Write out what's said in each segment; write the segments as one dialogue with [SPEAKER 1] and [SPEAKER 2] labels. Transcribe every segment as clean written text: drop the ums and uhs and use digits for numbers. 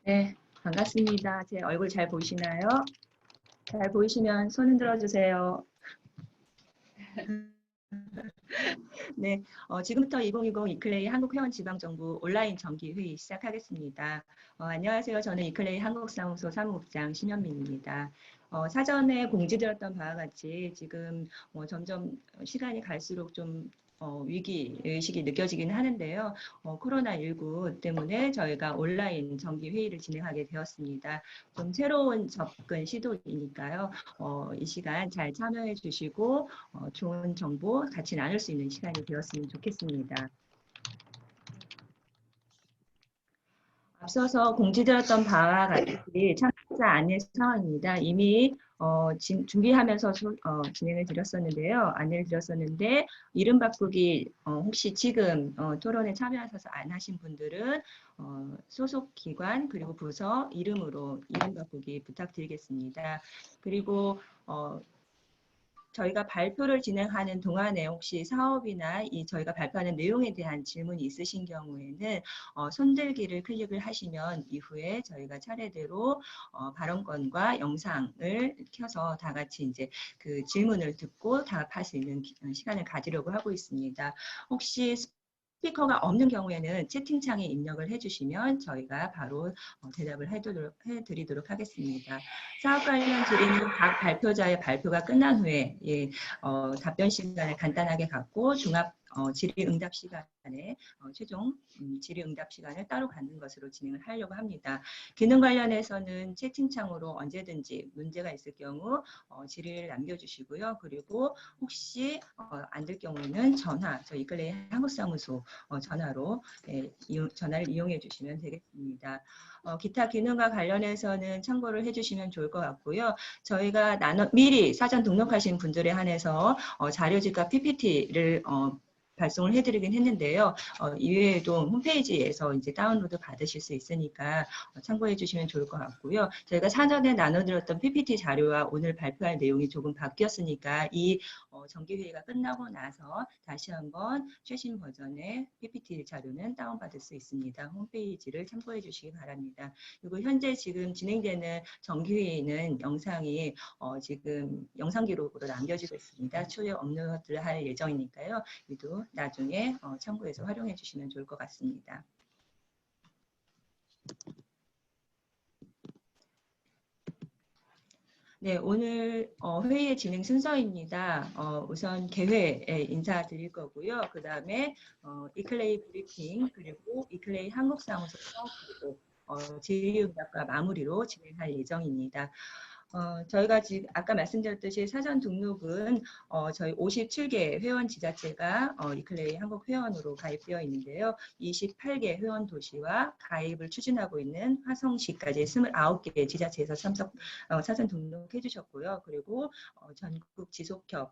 [SPEAKER 1] 네, 반갑습니다. 제 얼굴 잘 보이시나요? 잘 보이시면 손 흔들어 주세요. 네, 지금부터 2020 이클레이 한국회원지방정부 온라인 정기회의 시작하겠습니다. 안녕하세요. 저는 이클레이 한국사무소 사무국장 신현민입니다. 사전에 공지드렸던 바와 같이 지금 점점 시간이 갈수록 좀 위기의식이 느껴지긴 하는데요. 코로나19 때문에 저희가 온라인 정기회의를 진행하게 되었습니다. 좀 새로운 접근 시도이니까요. 이 시간 잘 참여해 주시고 좋은 정보 같이 나눌 수 있는 시간이 되었으면 좋겠습니다. 앞서서 공지드렸던 바와 같이 참가자 안내 사항입니다. 이미 준비하면서 진행을 드렸었는데요. 안내를 드렸었는데 이름 바꾸기 혹시 지금 토론에 참여하셔서 안 하신 분들은 소속 기관 그리고 부서 이름으로 이름 바꾸기 부탁드리겠습니다. 그리고 저희가 발표를 진행하는 동안에 혹시 사업이나 저희가 발표하는 내용에 대한 질문이 있으신 경우에는 손들기를 클릭을 하시면 이후에 저희가 차례대로 발언권과 영상을 켜서 다 같이 이제 그 질문을 듣고 답할 수 있는 시간을 가지려고 하고 있습니다. 혹시 스피커가 없는 경우에는 채팅창에 입력을 해주시면 저희가 바로 대답을 해드리도록 하겠습니다. 사업 관련 질의는 각 발표자의 발표가 끝난 후에 답변 시간을 간단하게 갖고 종합 질의응답 시간에 최종 질의응답 시간을 따로 갖는 것으로 진행을 하려고 합니다. 기능 관련해서는 채팅창으로 언제든지 문제가 있을 경우 질의를 남겨주시고요. 그리고 혹시 안 될 경우에는 저희 이클레이 한국사무소 전화로 전화를 이용해 주시면 되겠습니다. 기타 기능과 관련해서는 참고를 해주시면 좋을 것 같고요. 저희가 미리 사전 등록하신 분들에 한해서 자료집과 PPT를 발송을 해드리긴 했는데요. 이외에도 홈페이지에서 이제 다운로드 받으실 수 있으니까 참고해 주시면 좋을 것 같고요. 저희가 사전에 나눠드렸던 PPT 자료와 오늘 발표할 내용이 조금 바뀌었으니까 이 정기회의가 끝나고 나서 다시 한번 최신 버전의 PPT 자료는 다운받을 수 있습니다. 홈페이지를 참고해 주시기 바랍니다. 그리고 현재 지금 진행되는 정기회의는 영상이 지금 영상 기록으로 남겨지고 있습니다. 추후 업로드를 할 예정이니까요. 이도 나중에 참고해서 활용해 주시면 좋을 것 같습니다. 네, 오늘 회의의 진행 순서입니다. 우선 개회에 인사드릴 거고요. 그 다음에 이클레이 브리핑 그리고 이클레이 한국사무소 그리고 질의응답과 마무리로 진행할 예정입니다. 저희가 지금 아까 말씀드렸듯이 사전 등록은 저희 57개 회원 지자체가 이클레이 한국 회원으로 가입되어 있는데요. 28개 회원 도시와 가입을 추진하고 있는 화성시까지 29개 지자체에서 사전 등록해 주셨고요. 그리고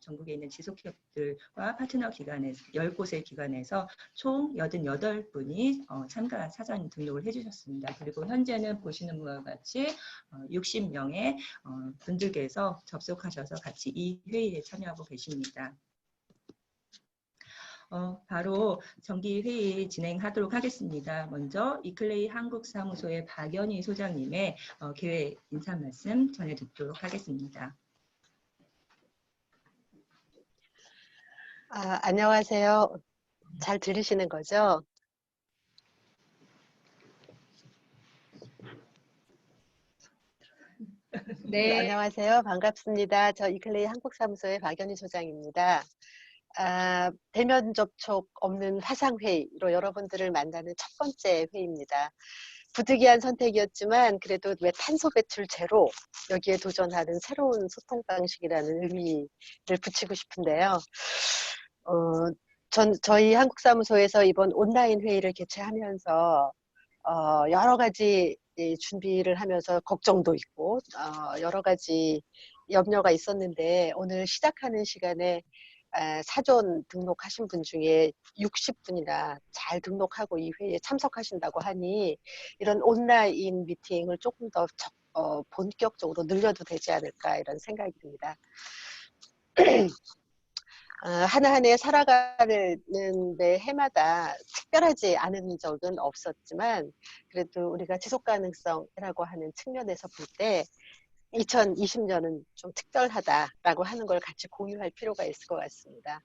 [SPEAKER 1] 전국에 있는 지속협들과 파트너 기관에서 10곳의 기관에서 총 88분이 사전 등록을 해주셨습니다. 그리고 현재는 보시는 바와 같이 60명의 분들께서 접속하셔서 같이 이 회의에 참여하고 계십니다. 바로 정기회의 진행하도록 하겠습니다. 먼저 이클레이 한국사무소의 박연희 소장님의 개회 인사 말씀 전해 듣도록 하겠습니다.
[SPEAKER 2] 안녕하세요. 잘 들리시는 거죠?
[SPEAKER 1] 네.
[SPEAKER 2] 안녕하세요. 반갑습니다. 저 이클레이 한국사무소의 박연희 소장입니다. 대면 접촉 없는 화상회의로 여러분들을 만나는 첫 번째 회의입니다. 부득이한 선택이었지만 그래도 왜 탄소 배출 제로 여기에 도전하는 새로운 소통 방식이라는 의미를 붙이고 싶은데요. 저희 한국사무소에서 이번 온라인 회의를 개최하면서 여러 가지 준비를 하면서 걱정도 있고 여러 가지 염려가 있었는데 오늘 시작하는 시간에 사전 등록하신 분 중에 60분이나 잘 등록하고 이 회의에 참석하신다고 하니 이런 온라인 미팅을 조금 더 본격적으로 늘려도 되지 않을까 이런 생각이 듭니다. 한 해 살아가는 매 해마다 특별하지 않은 적은 없었지만 그래도 우리가 지속 가능성이라고 하는 측면에서 볼 때 2020년은 좀 특별하다라고 하는 걸 같이 공유할 필요가 있을 것 같습니다.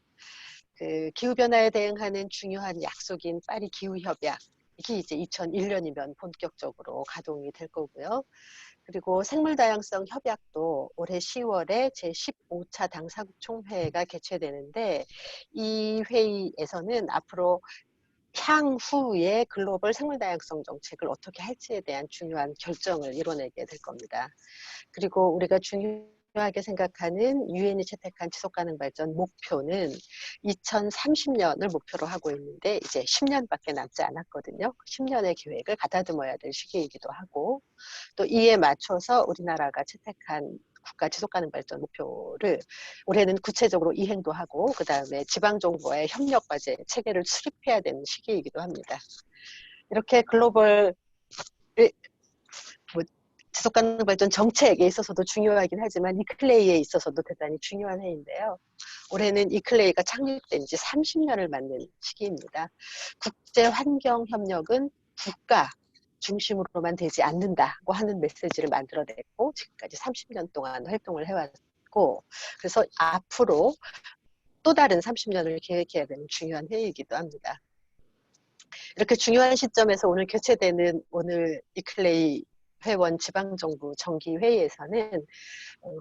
[SPEAKER 2] 그 기후변화에 대응하는 중요한 약속인 파리 기후협약, 이게 이제 2001년이면 본격적으로 가동이 될 거고요. 그리고 생물다양성 협약도 올해 10월에 제15차 당사국 총회가 개최되는데 이 회의에서는 앞으로 향후에 글로벌 생물다양성 정책을 어떻게 할지에 대한 중요한 결정을 이뤄내게 될 겁니다. 그리고 우리가 중요하게 생각하는 유엔이 채택한 지속가능 발전 목표는 2030년을 목표로 하고 있는데 이제 10년밖에 남지 않았거든요. 10년의 계획을 가다듬어야 될 시기이기도 하고 또 이에 맞춰서 우리나라가 채택한 국가 지속가능 발전 목표를 올해는 구체적으로 이행도 하고 그 다음에 지방정부와의 협력 과제 체계를 수립해야 되는 시기이기도 합니다. 이렇게 글로벌 뭐 지속가능 발전 정책에 있어서도 중요하긴 하지만 이클레이에 있어서도 대단히 중요한 해인데요. 올해는 이클레이가 창립된 지 30년을 맞는 시기입니다. 국제환경협력은 국가 중심으로만 되지 않는다고 하는 메시지를 만들어냈고 지금까지 30년 동안 활동을 해왔고 그래서 앞으로 또 다른 30년을 계획해야 되는 중요한 회의이기도 합니다. 이렇게 중요한 시점에서 오늘 개최되는 오늘 이클레이 회원 지방정부 정기회의에서는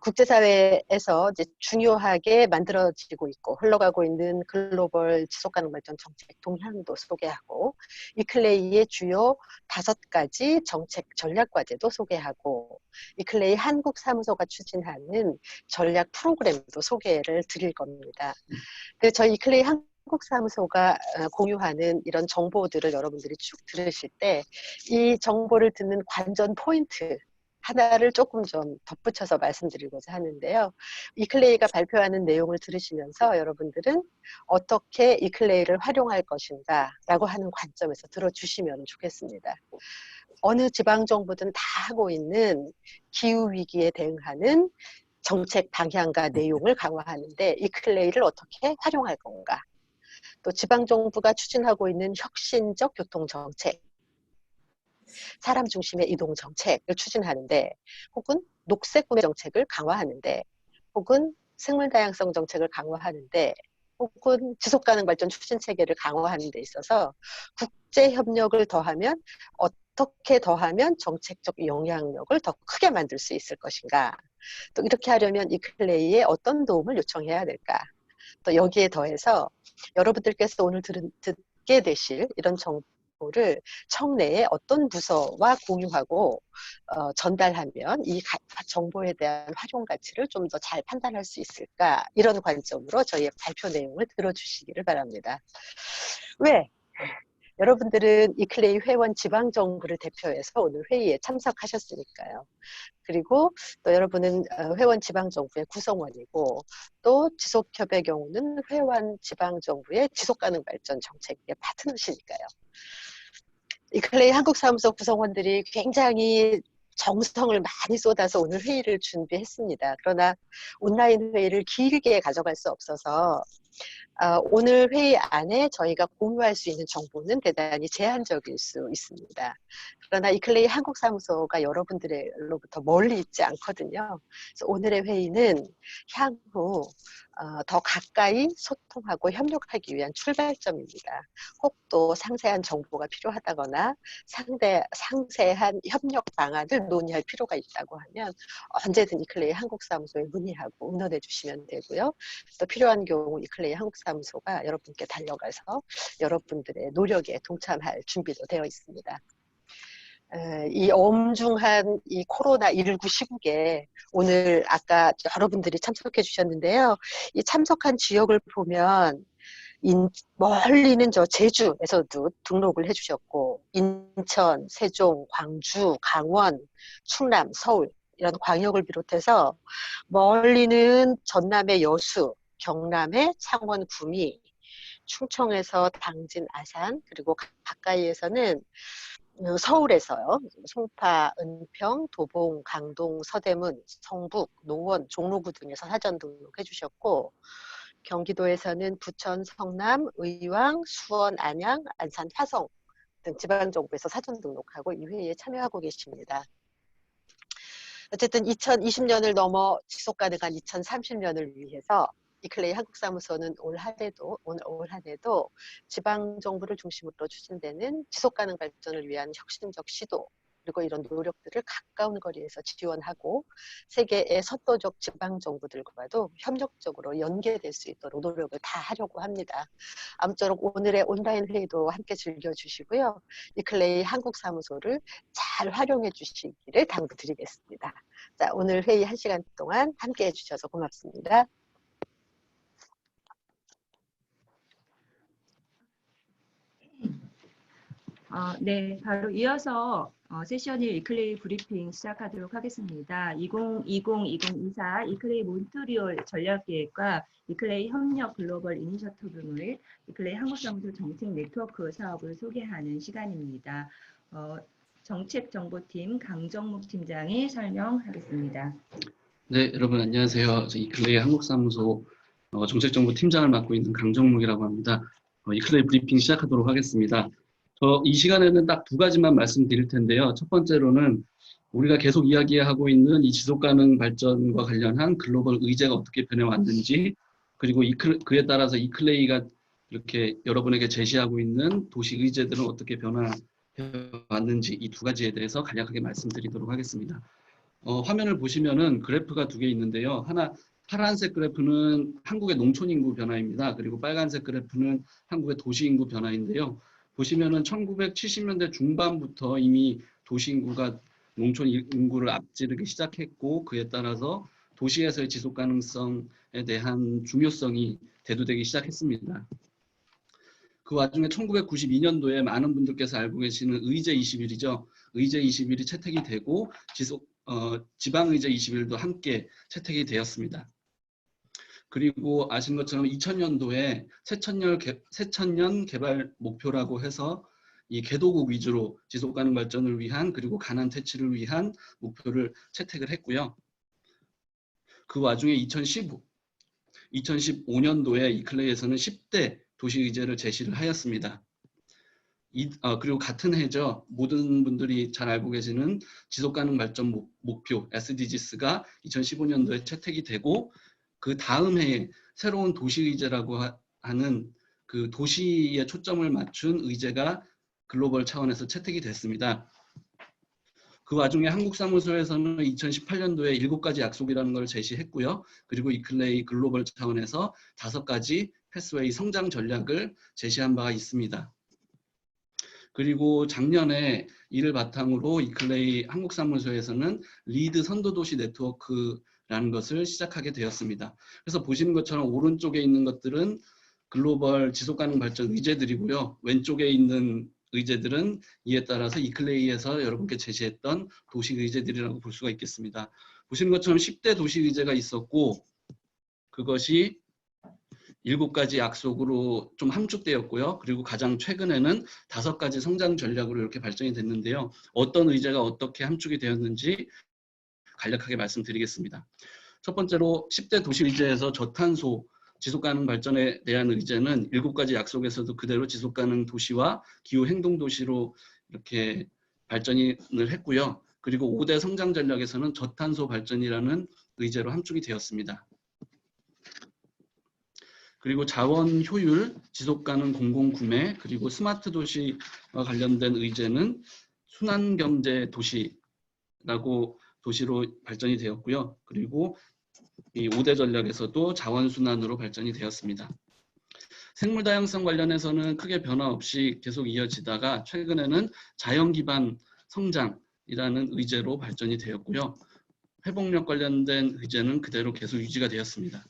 [SPEAKER 2] 국제사회에서 이제 중요하게 만들어지고 있고 흘러가고 있는 글로벌 지속가능 발전 정책 동향도 소개하고 이클레이의 주요 5가지 정책 전략 과제도 소개하고 이클레이 한국 사무소가 추진하는 전략 프로그램도 소개를 드릴 겁니다. 저희 이클레이 한국 사무소가 공유하는 이런 정보들을 여러분들이 쭉 들으실 때 이 정보를 듣는 관전 포인트 하나를 조금 좀 덧붙여서 말씀드리고자 하는데요. 이클레이가 발표하는 내용을 들으시면서 여러분들은 어떻게 이클레이를 활용할 것인가 라고 하는 관점에서 들어주시면 좋겠습니다. 어느 지방정부든 다 하고 있는 기후위기에 대응하는 정책 방향과 내용을 강화하는데 이클레이를 어떻게 활용할 건가. 또 지방정부가 추진하고 있는 혁신적 교통정책, 사람 중심의 이동 정책을 추진하는데 혹은 녹색 구매 정책을 강화하는데 혹은 생물 다양성 정책을 강화하는데 혹은 지속가능 발전 추진 체계를 강화하는 데 있어서 국제 협력을 더하면 어떻게 더하면 정책적 영향력을 더 크게 만들 수 있을 것인가. 또 이렇게 하려면 이클레이에 어떤 도움을 요청해야 될까. 또 여기에 더해서 여러분들께서 오늘 듣게 되실 이런 정보를 청내에 어떤 부서와 공유하고 전달하면 이 정보에 대한 활용 가치를 좀 더 잘 판단할 수 있을까 이런 관점으로 저희의 발표 내용을 들어주시기를 바랍니다. 왜? 여러분들은 이클레이 회원 지방정부를 대표해서 오늘 회의에 참석하셨으니까요. 그리고 또 여러분은 회원 지방정부의 구성원이고 또 지속협의 경우는 회원 지방정부의 지속가능 발전 정책의 파트너시니까요. 이클레이 한국사무소 구성원들이 굉장히 정성을 많이 쏟아서 오늘 회의를 준비했습니다. 그러나 온라인 회의를 길게 가져갈 수 없어서 오늘 회의 안에 저희가 공유할 수 있는 정보는 대단히 제한적일 수 있습니다. 그러나 이클레이 한국사무소가 여러분들로부터 멀리 있지 않거든요. 그래서 오늘의 회의는 향후 더 가까이 소통하고 협력하기 위한 출발점입니다. 혹 또 상세한 정보가 필요하다거나 상세한 협력 방안을 논의할 필요가 있다고 하면 언제든 이클레이 한국사무소에 문의하고 의논해 주시면 되고요. 또 필요한 경우 이클레이 한국사무소가 여러분께 달려가서 여러분들의 노력에 동참할 준비도 되어 있습니다. 이 엄중한 이 코로나19 시국에 오늘 아까 여러분들이 참석해 주셨는데요. 이 참석한 지역을 보면 멀리는 저 제주에서도 등록을 해주셨고 인천, 세종, 광주, 강원, 충남, 서울 이런 광역을 비롯해서 멀리는 전남의 여수, 경남의 창원, 구미, 충청에서 당진, 아산 그리고 가까이에서는 서울에서요. 송파, 은평, 도봉, 강동, 서대문, 성북, 노원, 종로구 등에서 사전 등록해 주셨고 경기도에서는 부천, 성남, 의왕, 수원, 안양, 안산, 화성 등 지방정부에서 사전 등록하고 이 회의에 참여하고 계십니다. 어쨌든 2020년을 넘어 지속가능한 2030년을 위해서 이클레이 한국사무소는 올 한해도 지방정부를 중심으로 추진되는 지속가능 발전을 위한 혁신적 시도 그리고 이런 노력들을 가까운 거리에서 지원하고 세계의 선도적 지방정부들과도 협력적으로 연계될 수 있도록 노력을 다 하려고 합니다. 아무쪼록 오늘의 온라인 회의도 함께 즐겨주시고요. 이클레이 한국사무소를 잘 활용해 주시기를 당부드리겠습니다. 자, 오늘 회의 1시간 동안 함께 해주셔서 고맙습니다.
[SPEAKER 1] 네, 바로 이어서 세션을 이클레이 브리핑 시작하도록 하겠습니다. 2020-2024 이클레이 몬트리올 전략계획과 이클레이 협력 글로벌 이니셔티브물 이클레이 한국사무소 정책 네트워크 사업을 소개하는 시간입니다. 정책정보팀 강정묵 팀장이 설명하겠습니다.
[SPEAKER 3] 네, 여러분 안녕하세요. 저 이클레이 한국사무소 정책정보팀장을 맡고 있는 강정묵이라고 합니다. 이클레이 브리핑 시작하도록 하겠습니다. 이 시간에는 딱 두 가지만 말씀드릴 텐데요. 첫 번째로는 우리가 계속 이야기하고 있는 이 지속가능 발전과 관련한 글로벌 의제가 어떻게 변해왔는지, 그리고 그에 따라서 이클레이가 이렇게 여러분에게 제시하고 있는 도시 의제들은 어떻게 변화해왔는지 이 두 가지에 대해서 간략하게 말씀드리도록 하겠습니다. 화면을 보시면은 그래프가 두 개 있는데요. 하나 파란색 그래프는 한국의 농촌 인구 변화입니다. 그리고 빨간색 그래프는 한국의 도시 인구 변화인데요. 보시면은 1970년대 중반부터 이미 도시 인구가 농촌 인구를 앞지르기 시작했고, 그에 따라서 도시에서의 지속 가능성에 대한 중요성이 대두되기 시작했습니다. 그 와중에 1992년도에 많은 분들께서 알고 계시는 의제 20일이죠. 의제 20일이 채택이 되고 지방의제 20일도 함께 채택이 되었습니다. 그리고 아시는 것처럼 2000년도에 새천년 개발 목표라고 해서 이 개도국 위주로 지속가능 발전을 위한 그리고 가난 퇴치를 위한 목표를 채택을 했고요. 그 와중에 2015년도에 이클레이에서는 10대 도시의제를 제시를 하였습니다. 그리고 같은 해죠. 모든 분들이 잘 알고 계시는 지속가능 발전 목표 SDGs가 2015년도에 채택이 되고, 그 다음 해에 새로운 도시의제라고 하는 그 도시에 초점을 맞춘 의제가 글로벌 차원에서 채택이 됐습니다. 그 와중에 한국사무소에서는 2018년도에 7가지 약속이라는 걸 제시했고요. 그리고 이클레이 글로벌 차원에서 5가지 패스웨이 성장 전략을 제시한 바가 있습니다. 그리고 작년에 이를 바탕으로 이클레이 한국사무소에서는 리드 선도도시 네트워크라는 것을 시작하게 되었습니다. 그래서 보시는 것처럼 오른쪽에 있는 것들은 글로벌 지속가능 발전 의제들이고요. 왼쪽에 있는 의제들은 이에 따라서 이클레이에서 여러분께 제시했던 도시 의제들이라고 볼 수가 있겠습니다. 보시는 것처럼 10대 도시 의제가 있었고, 그것이 7가지 약속으로 좀 함축되었고요. 그리고 가장 최근에는 5가지 성장 전략으로 이렇게 발전이 됐는데요. 어떤 의제가 어떻게 함축이 되었는지 간략하게 말씀드리겠습니다. 첫 번째로 10대 도시 의제에서 저탄소 지속가능 발전에 대한 의제는 7가지 약속에서도 그대로 지속가능 도시와 기후행동 도시로 이렇게 발전을 했고요. 그리고 5대 성장 전략에서는 저탄소 발전이라는 의제로 함축이 되었습니다. 그리고 자원 효율, 지속가능 공공구매, 그리고 스마트 도시와 관련된 의제는 순환경제 도시로 발전이 되었고요. 그리고 이 5대 전략에서도 자원순환으로 발전이 되었습니다. 생물다양성 관련해서는 크게 변화 없이 계속 이어지다가 최근에는 자연기반 성장이라는 의제로 발전이 되었고요. 회복력 관련된 의제는 그대로 계속 유지가 되었습니다.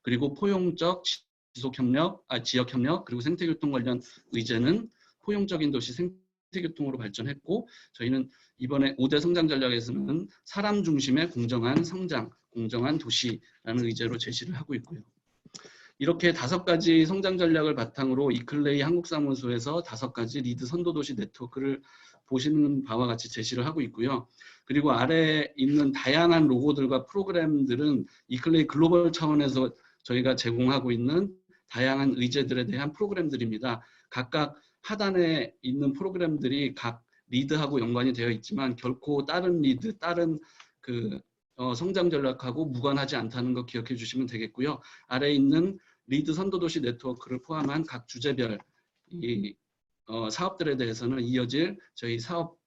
[SPEAKER 3] 그리고 포용적 지역협력, 그리고 생태교통 관련 의제는 포용적인 도시 생태교통으로 발전했고, 저희는 이번에 5대 성장 전략에서는 사람 중심의 공정한 성장, 공정한 도시라는 의제로 제시를 하고 있고요. 이렇게 5가지 성장 전략을 바탕으로 이클레이 한국사무소에서 5가지 리드 선도도시 네트워크를 보시는 바와 같이 제시를 하고 있고요. 그리고 아래에 있는 다양한 로고들과 프로그램들은 이클레이 글로벌 차원에서 저희가 제공하고 있는 다양한 의제들에 대한 프로그램들입니다. 각각 하단에 있는 프로그램들이 각 리드하고 연관이 되어 있지만 결코 다른 리드, 다른 성장 전략하고 무관하지 않다는 거 기억해 주시면 되겠고요. 아래에 있는 리드 선도도시 네트워크를 포함한 각 주제별 사업들에 대해서는 이어질 저희 사업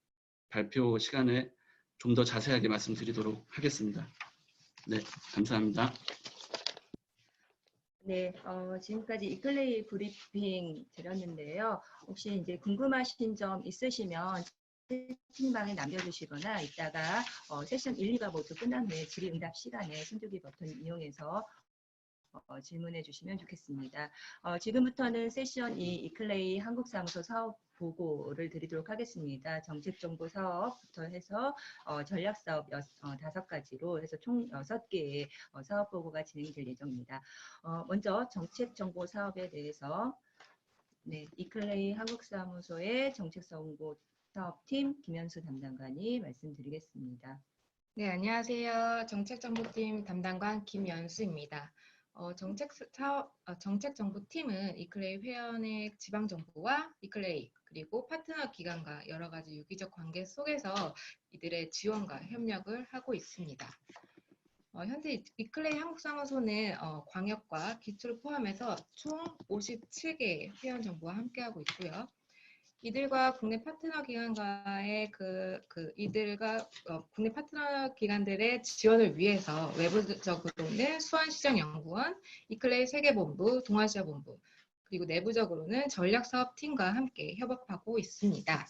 [SPEAKER 3] 발표 시간에 좀 더 자세하게 말씀드리도록 하겠습니다. 네, 감사합니다.
[SPEAKER 1] 네, 지금까지 이클레이 브리핑 드렸는데요. 혹시 이제 궁금하신 점 있으시면 채팅방에 남겨주시거나 이따가 세션 1, 2가 모두 끝난 후에 질의응답 시간에 손들기 버튼 이용해서 질문해 주시면 좋겠습니다. 지금부터는 세션 2 이클레이 한국사무소 사업 보고를 드리도록 하겠습니다. 정책정보 사업부터 해서 전략사업 5가지로 해서 총 6개의 사업 보고가 진행될 예정입니다. 먼저 정책정보 사업에 대해서 이클레이 한국사무소의 정책정보 사업팀 김현수 담당관이 말씀드리겠습니다.
[SPEAKER 4] 네, 안녕하세요. 정책정보팀 담당관 김연수입니다. 정책정보팀은 이클레이 회원의 지방정부와 이클레이 그리고 파트너 기관과 여러 가지 유기적 관계 속에서 이들의 지원과 협력을 하고 있습니다. 현재 이클레이 한국사무소는 광역과 기초를 포함해서 총 57개의 회원 정부와 함께하고 있고요. 이들과 국내 파트너 기관과의 이들과 국내 파트너 기관들의 지원을 위해서 외부적으로는 수원시장연구원, 이클레이 세계본부, 동아시아본부, 그리고 내부적으로는 전략사업팀과 함께 협업하고 있습니다.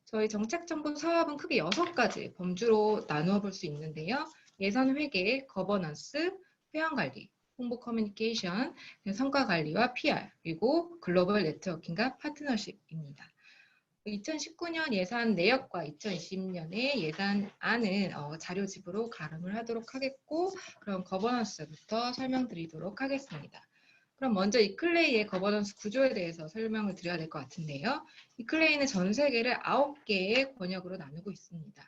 [SPEAKER 4] 저희 정책정보 사업은 크게 6가지 범주로 나누어 볼 수 있는데요. 예산 회계, 거버넌스, 회원관리, 홍보 커뮤니케이션, 성과관리와 PR, 그리고 글로벌 네트워킹과 파트너십입니다. 2019년 예산 내역과 2020년의 예산안은 자료집으로 가름을 하도록 하겠고, 그럼 거버넌스부터 설명드리도록 하겠습니다. 그럼 먼저 이클레이의 거버넌스 구조에 대해서 설명을 드려야 될 것 같은데요. 이클레이는 전 세계를 9개의 권역으로 나누고 있습니다.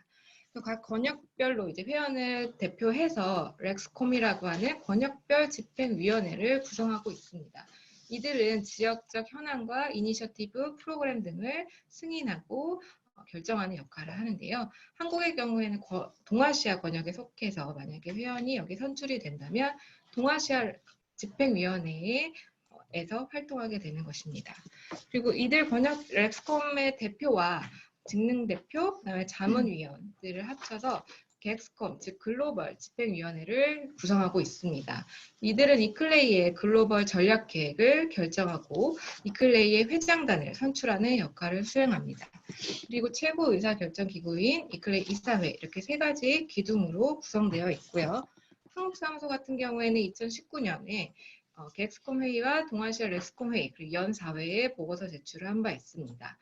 [SPEAKER 4] 각 권역별로 이제 회원을 대표해서 렉스콤이라고 하는 권역별 집행위원회를 구성하고 있습니다. 이들은 지역적 현안과 이니셔티브, 프로그램 등을 승인하고 결정하는 역할을 하는데요. 한국의 경우에는 동아시아 권역에 속해서 만약에 회원이 여기 선출이 된다면 동아시아 집행위원회에서 활동하게 되는 것입니다. 그리고 이들 권역 렉스콤의 대표와 직능대표, 그다음에 자문위원들을 합쳐서 객스콤, 즉 글로벌 집행위원회를 구성하고 있습니다. 이들은 이클레이의 글로벌 전략계획을 결정하고 이클레이의 회장단을 선출하는 역할을 수행합니다. 그리고 최고 의사결정기구인 이클레이 이사회, 이렇게 3가지 기둥으로 구성되어 있고요. 한국사무소 같은 경우에는 2019년에 객스콤 회의와 동아시아 렉스콤 회의, 그리고 연 4회에 보고서 제출을 한 바 있습니다.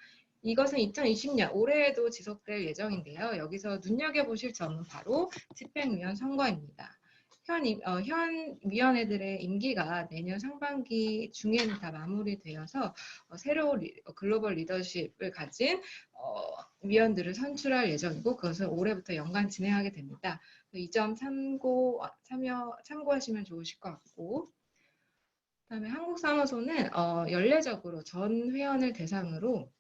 [SPEAKER 4] 이것은 2020년 올해에도 지속될 예정인데요. 여기서 눈여겨보실 점은 바로 집행위원 선거입니다. 현 위원회들의 임기가 내년 상반기 중에는 다 마무리되어서 새로운 글로벌 리더십을 가진 위원들을 선출할 예정이고 그것을 올해부터 연간 진행하게 됩니다. 이 점 참고하시면 좋으실 것 같고, 그다음에 한국사무소는 연례적으로 전 회원을 대상으로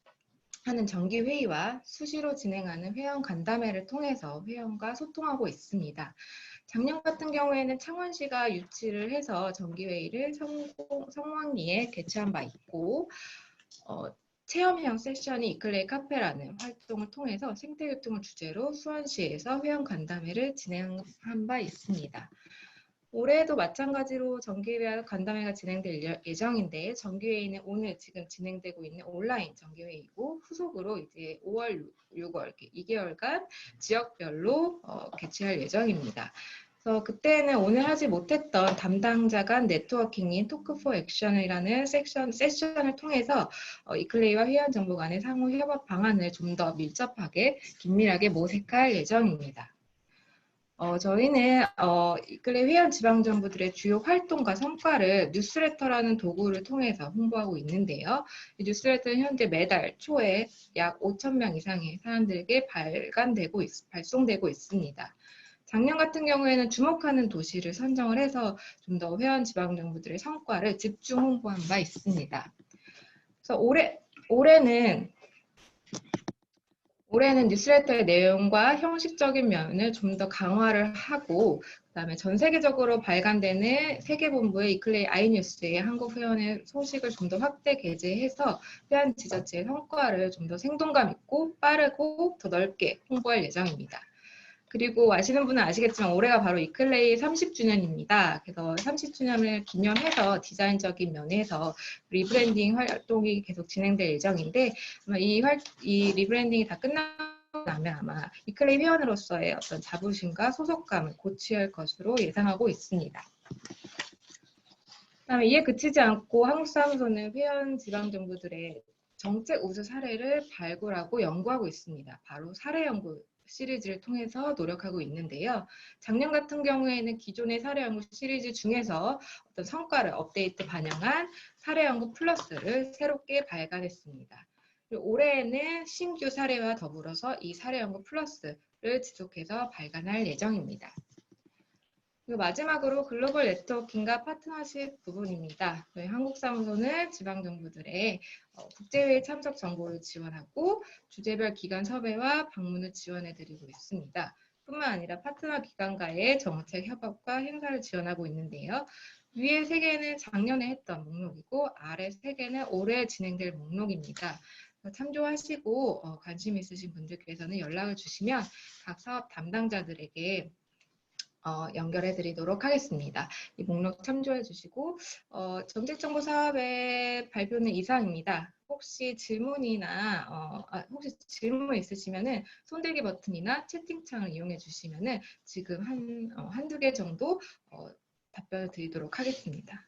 [SPEAKER 4] 하는 정기회의와 수시로 진행하는 회원 간담회를 통해서 회원과 소통하고 있습니다. 작년 같은 경우에는 창원시가 유치를 해서 정기회의를 성황리에 개최한 바 있고, 체험형 세션이 이클레이 카페라는 활동을 통해서 생태교통을 주제로 수원시에서 회원 간담회를 진행한 바 있습니다. 올해도 마찬가지로 정기회와 간담회가 진행될 예정인데 정기회의는 오늘 지금 진행되고 있는 온라인 정기회의고 후속으로 이제 5월, 6월 이렇게 2개월간 지역별로 개최할 예정입니다. 그래서 그때는 오늘 하지 못했던 담당자 간 네트워킹인 토크 포 액션이라는 세션을 통해서 이클레이와 회원 정보 간의 상호 협업 방안을 좀 더 밀접하게 긴밀하게 모색할 예정입니다. 저희는 이클레이 회원 지방정부들의 주요 활동과 성과를 뉴스레터라는 도구를 통해서 홍보하고 있는데요. 이 뉴스레터는 현재 매달 초에 약 5,000명 이상의 사람들에게 발송되고 있습니다. 작년 같은 경우에는 주목하는 도시를 선정을 해서 좀 더 회원 지방정부들의 성과를 집중 홍보한 바 있습니다. 그래서 올해는 뉴스레터의 내용과 형식적인 면을 좀 더 강화를 하고, 그다음에 전 세계적으로 발간되는 세계본부의 이클레이 아이뉴스의 한국 회원의 소식을 좀 더 확대 게재해서 회원 지자체의 성과를 좀 더 생동감 있고 빠르고 더 넓게 홍보할 예정입니다. 그리고 아시는 분은 아시겠지만 올해가 바로 이클레이 30주년입니다. 그래서 30주년을 기념해서 디자인적인 면에서 리브랜딩 활동이 계속 진행될 예정인데, 아마 이 리브랜딩이 다 끝나고 나면 아마 이클레이 회원으로서의 어떤 자부심과 소속감을 고취할 것으로 예상하고 있습니다. 그다음에 이에 그치지 않고 한국사무소는 회원 지방정부들의 정책 우수 사례를 발굴하고 연구하고 있습니다. 바로 사례 연구 시리즈를 통해서 노력하고 있는데요. 작년 같은 경우에는 기존의 사례 연구 시리즈 중에서 어떤 성과를 업데이트 반영한 사례 연구 플러스를 새롭게 발간했습니다. 그리고 올해에는 신규 사례와 더불어서 이 사례 연구 플러스를 지속해서 발간할 예정입니다. 그리고 마지막으로 글로벌 네트워킹과 파트너십 부분입니다. 저희 한국사무소는 지방정부들의 국제회의 참석 정보를 지원하고 주제별 기관 섭외와 방문을 지원해드리고 있습니다. 뿐만 아니라 파트너 기관과의 정책 협업과 행사를 지원하고 있는데요. 위에 3개는 작년에 했던 목록이고 아래 3개는 올해 진행될 목록입니다. 참조하시고 관심 있으신 분들께서는 연락을 주시면 각 사업 담당자들에게 연결해 드리도록 하겠습니다. 이 목록 참조해 주시고 정책정보 사업의 발표는 이상입니다. 혹시 질문이나 혹시 질문 있으시면은 손들기 버튼이나 채팅창을 이용해 주시면은 지금 한두 개 정도 답변을 드리도록 하겠습니다.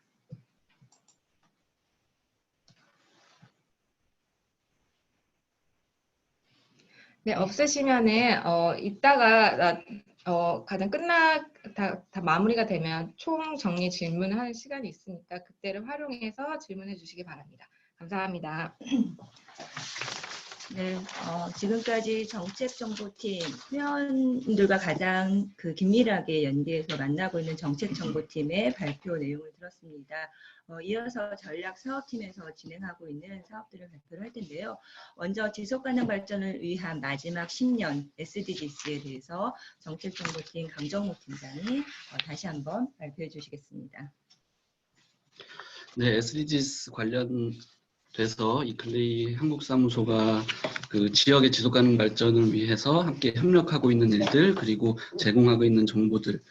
[SPEAKER 4] 네, 없으시면은 이따가 가장 다 마무리가 되면 총 정리 질문할 시간이 있으니까 그때를 활용해서 질문해 주시기 바랍니다. 감사합니다.
[SPEAKER 1] 네, 지금까지 정책정보팀 회원들과 가장 긴밀하게 연계해서 만나고 있는 정책정보팀의 발표 내용을 들었습니다. 이어서 전략사업팀에서 진행하고 있는 사업들을 발표를 할 텐데요. 먼저 지속가능 발전을 위한 마지막 10년 SDGs에 대해서 정책정보팀 강정호 팀장이 다시 한번 발표해 주시겠습니다.
[SPEAKER 3] 네, SDGs 관련돼서 이클레이 한국사무소가 그 지역의 지속가능 발전을 위해서 함께 협력하고 있는 일들, 그리고 제공하고 있는 정보들,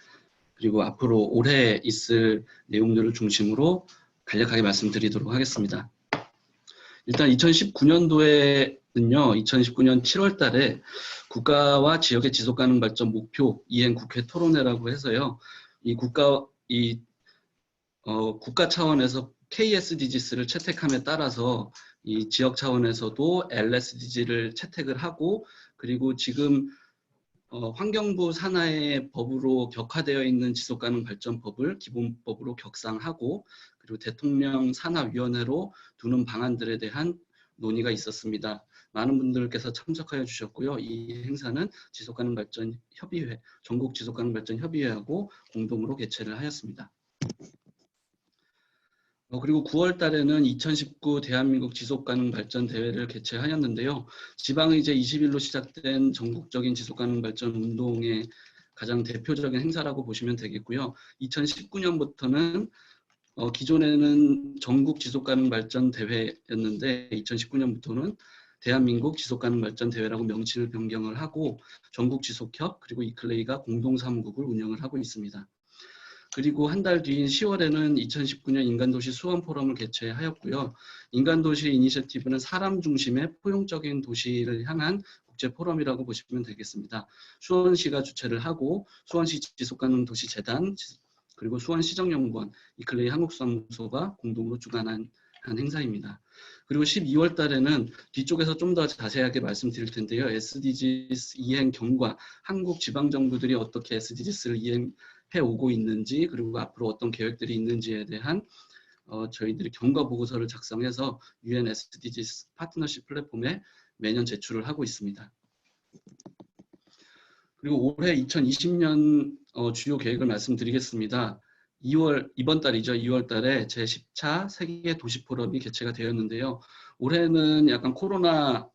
[SPEAKER 3] 그리고 앞으로 올해 있을 내용들을 중심으로 간략하게 말씀드리도록 하겠습니다. 일단 2019년도에는요, 2019년 7월 달에 국가와 지역의 지속가능 발전 목표 이행 국회 토론회라고 해서요, 국가 차원에서 KSDGs를 채택함에 따라서 이 지역 차원에서도 LSDG를 채택을 하고, 그리고 지금 환경부 산하의 법으로 격화되어 있는 지속가능 발전법을 기본법으로 격상하고, 그리고 대통령 산하위원회로 두는 방안들에 대한 논의가 있었습니다. 많은 분들께서 참석하여 주셨고요. 이 행사는 지속가능 발전 협의회, 전국 지속가능 발전 협의회하고 공동으로 개최를 하였습니다. 그리고 9월 달에는 2019 대한민국 지속가능 발전 대회를 개최하였는데요. 지방의제 20일로 시작된 전국적인 지속가능 발전 운동의 가장 대표적인 행사라고 보시면 되겠고요. 2019년부터는 기존에는 전국 지속가능 발전 대회였는데 2019년부터는 대한민국 지속가능 발전 대회라고 명칭을 변경을 하고 전국 지속협 그리고 이클레이가 공동사무국을 운영을 하고 있습니다. 그리고 한 달 뒤인 10월에는 2019년 인간도시 수원포럼을 개최하였고요. 인간도시 이니셔티브는 사람 중심의 포용적인 도시를 향한 국제포럼이라고 보시면 되겠습니다. 수원시가 주최를 하고 수원시 지속가능 도시재단 그리고 수원시정연구원, 이클레이 한국사무소가 공동으로 주관한 행사입니다. 그리고 12월 달에는 뒤쪽에서 좀 더 자세하게 말씀드릴 텐데요. SDGs 이행 경과, 한국 지방정부들이 어떻게 SDGs를 이행해 오고 있는지, 그리고 앞으로 어떤 계획들이 있는지에 대한 저희들이 경과 보고서를 작성해서 UN SDGs 파트너십 플랫폼에 매년 제출을 하고 있습니다. 그리고 올해 2020년 주요 계획을 말씀드리겠습니다. 이번 달이죠. 2월 달에 제10차 세계 도시 포럼이 개최가 되었는데요. 올해는 약간 코로나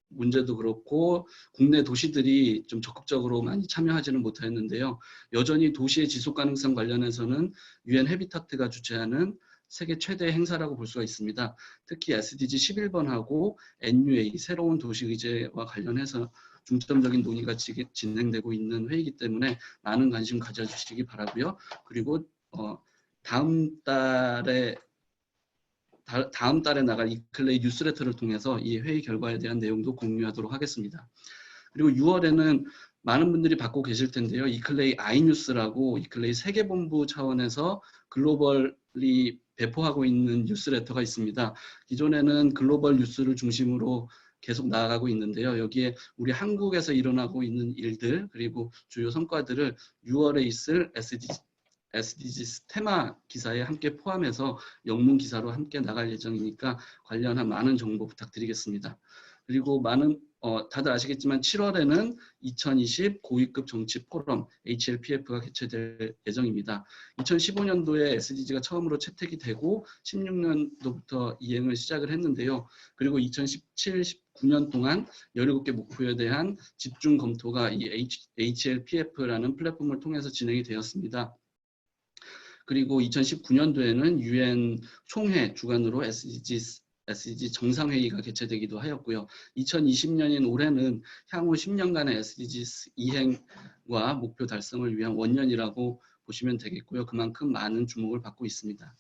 [SPEAKER 3] 문제도 그렇고 국내 도시들이 좀 적극적으로 많이 참여하지는 못했는데요. 여전히 도시의 지속 가능성 관련해서는 UN 해비타트가 주최하는 세계 최대 행사라고 볼 수가 있습니다. 특히 SDG 11번하고 NUA 새로운 도시 의제와 관련해서 중점적인 논의가 진행되고 있는 회의이기 때문에 많은 관심 가져주시기 바라고요. 그리고 다음 달에 나갈 이클레이 뉴스레터를 통해서 이 회의 결과에 대한 내용도 공유하도록 하겠습니다. 그리고 6월에는 많은 분들이 받고 계실 텐데요. 이클레이 아이뉴스라고 이클레이 세계본부 차원에서 글로벌리 배포하고 있는 뉴스레터가 있습니다. 기존에는 글로벌 뉴스를 중심으로 계속 나아가고 있는데요. 여기에 우리 한국에서 일어나고 있는 일들 그리고 주요 성과들을 6월에 있을 SDGs 테마 기사에 함께 포함해서 영문 기사로 함께 나갈 예정이니까 관련한 많은 정보 부탁드리겠습니다. 그리고 다들 아시겠지만 7월에는 2020 고위급 정치 포럼 HLPF가 개최될 예정입니다. 2015년도에 SDG가 처음으로 채택이 되고 16년도부터 이행을 시작을 했는데요. 그리고 2017, 19년 동안 17개 목표에 대한 집중 검토가 이 HLPF라는 플랫폼을 통해서 진행이 되었습니다. 그리고 2019년도에는 UN 총회 주관으로 SDG 정상회의가 개최되기도 하였고요. 2020년인 올해는 향후 10년간의 SDG 이행과 목표 달성을 위한 원년이라고 보시면 되겠고요. 그만큼 많은 주목을 받고 있습니다.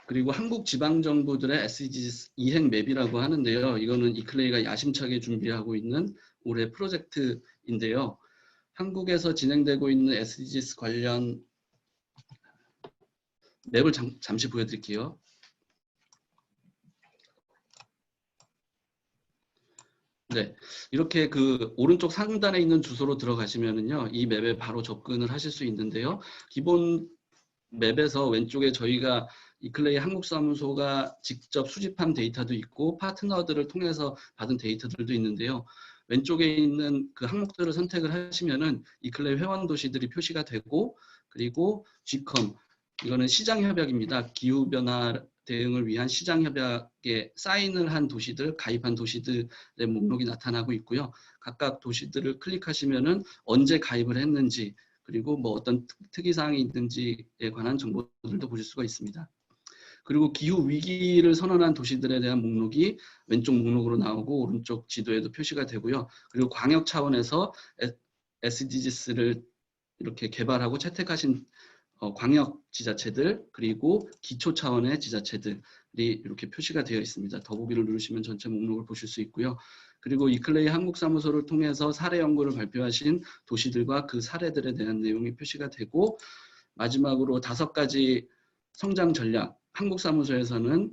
[SPEAKER 3] 그리고 한국 지방정부들의 SDG 이행 맵이라고 하는데요. 이거는 이클레이가 야심차게 준비하고 있는 올해 프로젝트인데요. 한국에서 진행되고 있는 SDGs 관련 맵을 잠시 보여드릴게요. 네, 이렇게 그 오른쪽 상단에 있는 주소로 들어가시면은요, 이 맵에 바로 접근을 하실 수 있는데요. 기본 맵에서 왼쪽에 저희가 이클레이 한국사무소가 직접 수집한 데이터도 있고 파트너들을 통해서 받은 데이터들도 있는데요. 왼쪽에 있는 그 항목들을 선택을 하시면은 이클레이 회원 도시들이 표시가 되고 그리고 GCOM 이거는 시장협약입니다. 기후변화 대응을 위한 시장협약에 사인을 한 도시들, 가입한 도시들의 목록이 나타나고 있고요. 각각 도시들을 클릭하시면은 언제 가입을 했는지 그리고 뭐 어떤 특이사항이 있는지에 관한 정보들도 보실 수가 있습니다. 그리고 기후 위기를 선언한 도시들에 대한 목록이 왼쪽 목록으로 나오고 오른쪽 지도에도 표시가 되고요. 그리고 광역 차원에서 SDGs를 이렇게 개발하고 채택하신 광역 지자체들 그리고 기초 차원의 지자체들이 이렇게 표시가 되어 있습니다. 더보기를 누르시면 전체 목록을 보실 수 있고요. 그리고 이클레이 한국사무소를 통해서 사례 연구를 발표하신 도시들과 그 사례들에 대한 내용이 표시가 되고 마지막으로 5가지 성장 전략 한국사무소에서는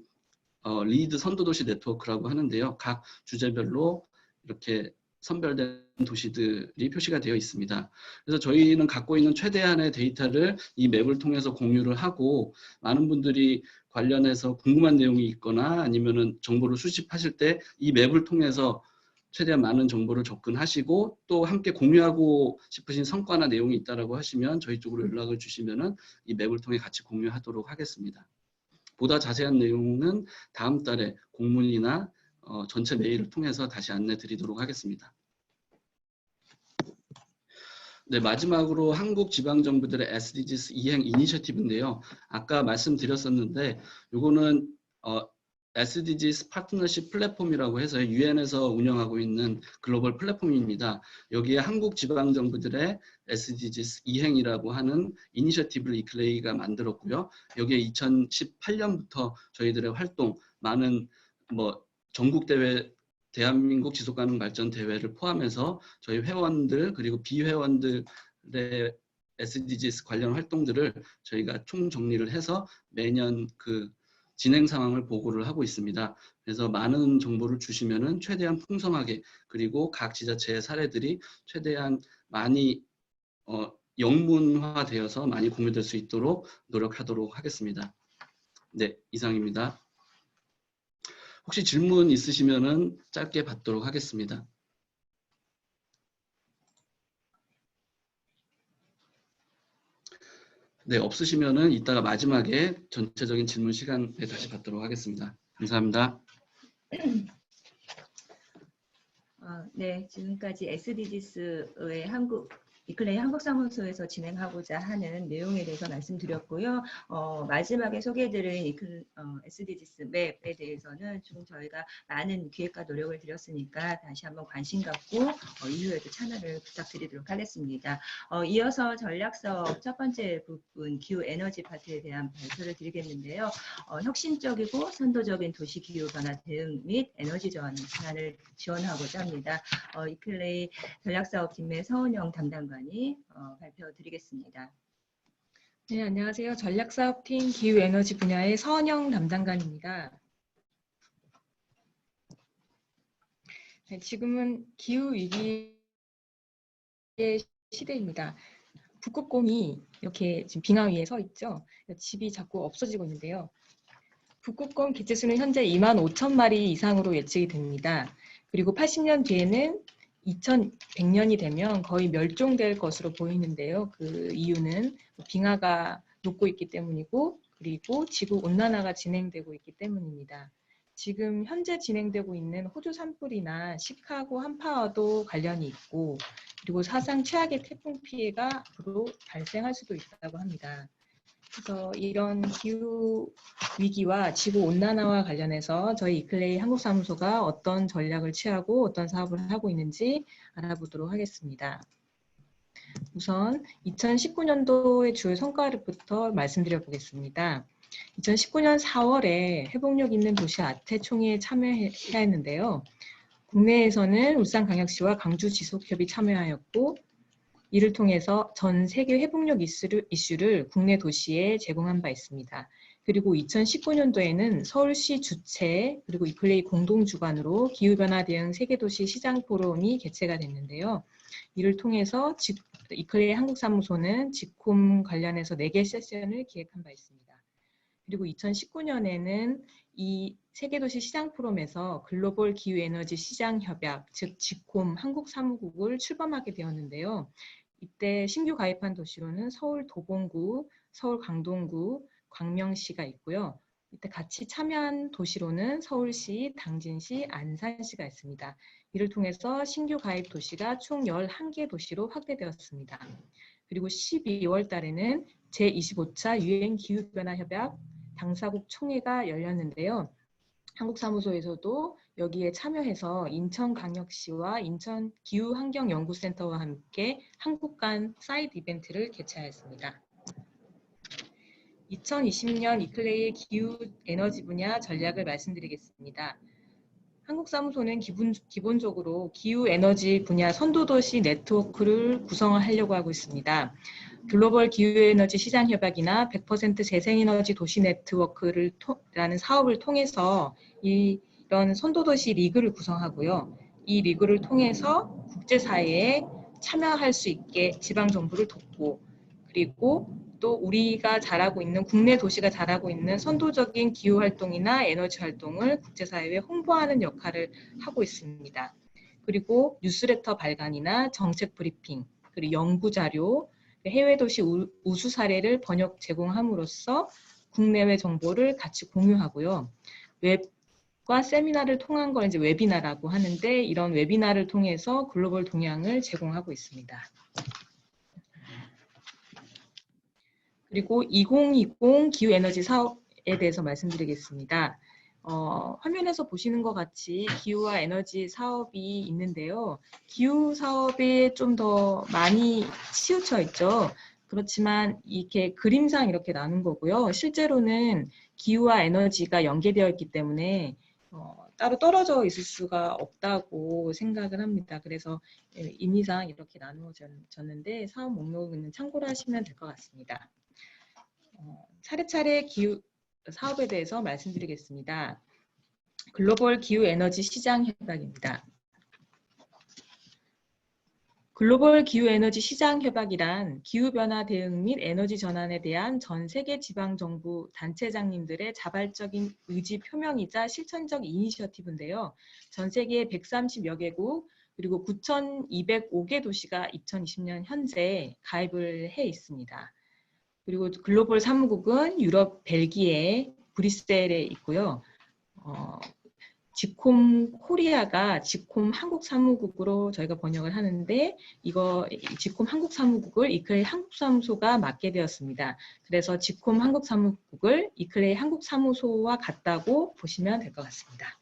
[SPEAKER 3] 리드 선도도시 네트워크라고 하는데요. 각 주제별로 이렇게 선별된 도시들이 표시가 되어 있습니다. 그래서 저희는 갖고 있는 최대한의 데이터를 이 맵을 통해서 공유를 하고 많은 분들이 관련해서 궁금한 내용이 있거나 아니면은 정보를 수집하실 때 이 맵을 통해서 최대한 많은 정보를 접근하시고 또 함께 공유하고 싶으신 성과나 내용이 있다라고 하시면 저희 쪽으로 연락을 주시면은 이 맵을 통해 같이 공유하도록 하겠습니다. 보다 자세한 내용은 다음 달에 공문이나 전체 메일을 통해서 다시 안내 드리도록 하겠습니다. 네, 마지막으로 한국 지방정부들의 SDGs 이행 이니셔티브인데요. 아까 말씀드렸었는데 이거는 SDGs 파트너십 플랫폼이라고 해서 UN에서 운영하고 있는 글로벌 플랫폼입니다. 여기에 한국 지방정부들의 SDGs 이행이라고 하는 이니셔티브를 이클레이가 만들었고요. 여기에 2018년부터 저희들의 활동, 많은 전국대회, 대한민국 지속가능 발전 대회를 포함해서 저희 회원들 그리고 비회원들의 SDGs 관련 활동들을 저희가 총정리를 해서 매년 그 진행 상황을 보고를 하고 있습니다. 그래서 많은 정보를 주시면은 최대한 풍성하게 그리고 각 지자체의 사례들이 최대한 많이 영문화되어서 많이 공유될 수 있도록 노력하도록 하겠습니다. 네, 이상입니다. 혹시 질문 있으시면은 짧게 받도록 하겠습니다. 네, 없으시면은 이따가 마지막에 전체적인 질문 시간에 다시 받도록 하겠습니다. 감사합니다.
[SPEAKER 1] 네, 지금까지 SDGs의 이클레이 한국사무소에서 진행하고자 하는 내용에 대해서 말씀드렸고요. 마지막에 소개해드린 SDGs 맵에 대해서는 좀 저희가 많은 기획과 노력을 들였으니까 다시 한번 관심 갖고 이후에도 참여를 부탁드리도록 하겠습니다. 이어서 전략사업 첫 번째 부분 기후에너지 파트에 대한 발표를 드리겠는데요. 혁신적이고 선도적인 도시기후변화 대응 및 에너지 전환을 지원하고자 합니다. 이클레이 전략사업팀의 서은영 담당관이 발표드리겠습니다.
[SPEAKER 4] 네, 안녕하세요. 전략사업팀 기후에너지 분야의 서은영 담당관입니다. 네, 지금은 기후위기의 시대입니다. 북극곰이 이렇게 지금 빙하 위에 서 있죠. 집이 자꾸 없어지고 있는데요. 북극곰 개체수는 현재 25,000마리 이상으로 예측이 됩니다. 그리고 80년 뒤에는 2100년이 되면 거의 멸종될 것으로 보이는데요. 그 이유는 빙하가 녹고 있기 때문이고, 그리고 지구 온난화가 진행되고 있기 때문입니다. 지금 현재 진행되고 있는 호주 산불이나 시카고 한파와도 관련이 있고, 그리고 사상 최악의 태풍 피해가 앞으로 발생할 수도 있다고 합니다. 그래서 이런 기후 위기와 지구 온난화와 관련해서 저희 이클레이 한국사무소가 어떤 전략을 취하고 어떤 사업을 하고 있는지 알아보도록 하겠습니다. 우선 2019년도의 주요 성과부터 말씀드려 보겠습니다. 2019년 4월에 회복력 있는 도시 아태 총회에 참여해야 했는데요. 국내에서는 울산광역시와 광주지속협이 참여하였고, 이를 통해서 전 세계 회복력 이슈를 국내 도시에 제공한 바 있습니다. 그리고 2019년도에는 서울시 주최 그리고 이클레이 공동 주관으로 기후변화 대응 세계도시 시장 포럼이 개최가 됐는데요. 이를 통해서 이클레이 한국사무소는 직콤 관련해서 4개 세션을 기획한 바 있습니다. 그리고 2019년에는 이 세계도시 시장 포럼에서 글로벌 기후에너지 시장 협약, 즉 직콤 한국 사무국을 출범하게 되었는데요. 이때 신규 가입한 도시로는 서울 도봉구, 서울 강동구, 광명시가 있고요. 이때 같이 참여한 도시로는 서울시, 당진시, 안산시가 있습니다. 이를 통해서 신규 가입 도시가 총 11개 도시로 확대되었습니다. 그리고 12월 달에는 제25차 유엔 기후변화 협약 당사국 총회가 열렸는데요. 한국사무소에서도 여기에 참여해서 인천광역시와 인천기후환경연구센터와 함께 한국 간 사이드 이벤트를 개최하였습니다. 2020년 이클레이의 기후에너지 분야 전략을 말씀드리겠습니다. 한국사무소는 기본적으로 기후에너지 분야 선도도시 네트워크를 구성하려고 하고 있습니다. 글로벌 기후에너지 시장 협약이나 100% 재생에너지 도시 네트워크라는 사업을 통해서 이런 선도도시 리그를 구성하고요. 이 리그를 통해서 국제사회에 참여할 수 있게 지방정부를 돕고, 그리고 또 우리가 잘하고 있는 국내 도시가 잘하고 있는 선도적인 기후활동이나 에너지 활동을 국제사회에 홍보하는 역할을 하고 있습니다. 그리고 뉴스레터 발간이나 정책 브리핑, 그리고 연구자료, 해외 도시 우수 사례를 번역 제공함으로써 국내외 정보를 같이 공유하고요. 웹과 세미나를 통한 걸 이제 웨비나라고 하는데, 이런 웨비나를 통해서 글로벌 동향을 제공하고 있습니다. 그리고 2020 기후에너지 사업에 대해서 말씀드리겠습니다. 화면에서 보시는 것 같이 기후와 에너지 사업이 있는데요. 기후 사업에 좀 더 많이 치우쳐 있죠. 그렇지만 이렇게 그림상 이렇게 나눈 거고요. 실제로는 기후와 에너지가 연계되어 있기 때문에 따로 떨어져 있을 수가 없다고 생각을 합니다. 그래서 임의상 이렇게 나누어졌는데 사업 목록은 참고를 하시면 될 것 같습니다. 차례차례 기후 사업에 대해서 말씀드리겠습니다. 글로벌 기후에너지 시장 협약입니다. 글로벌 기후에너지 시장 협약이란 기후변화 대응 및 에너지 전환에 대한 전 세계 지방정부 단체장님들의 자발적인 의지 표명이자 실천적 이니셔티브인데요. 전 세계 130여 개국 그리고 9,205개 도시가 2020년 현재 가입을 해 있습니다.
[SPEAKER 1] 그리고 글로벌 사무국은 유럽 벨기에 브뤼셀에 있고요. 지콤 코리아가 지콤 한국 사무국으로 저희가 번역을 하는데 이거 지콤 한국 사무국을 이클레이 한국 사무소가 맡게 되었습니다. 그래서 지콤 한국 사무국을 이클레이 한국 사무소와 같다고 보시면 될 것 같습니다.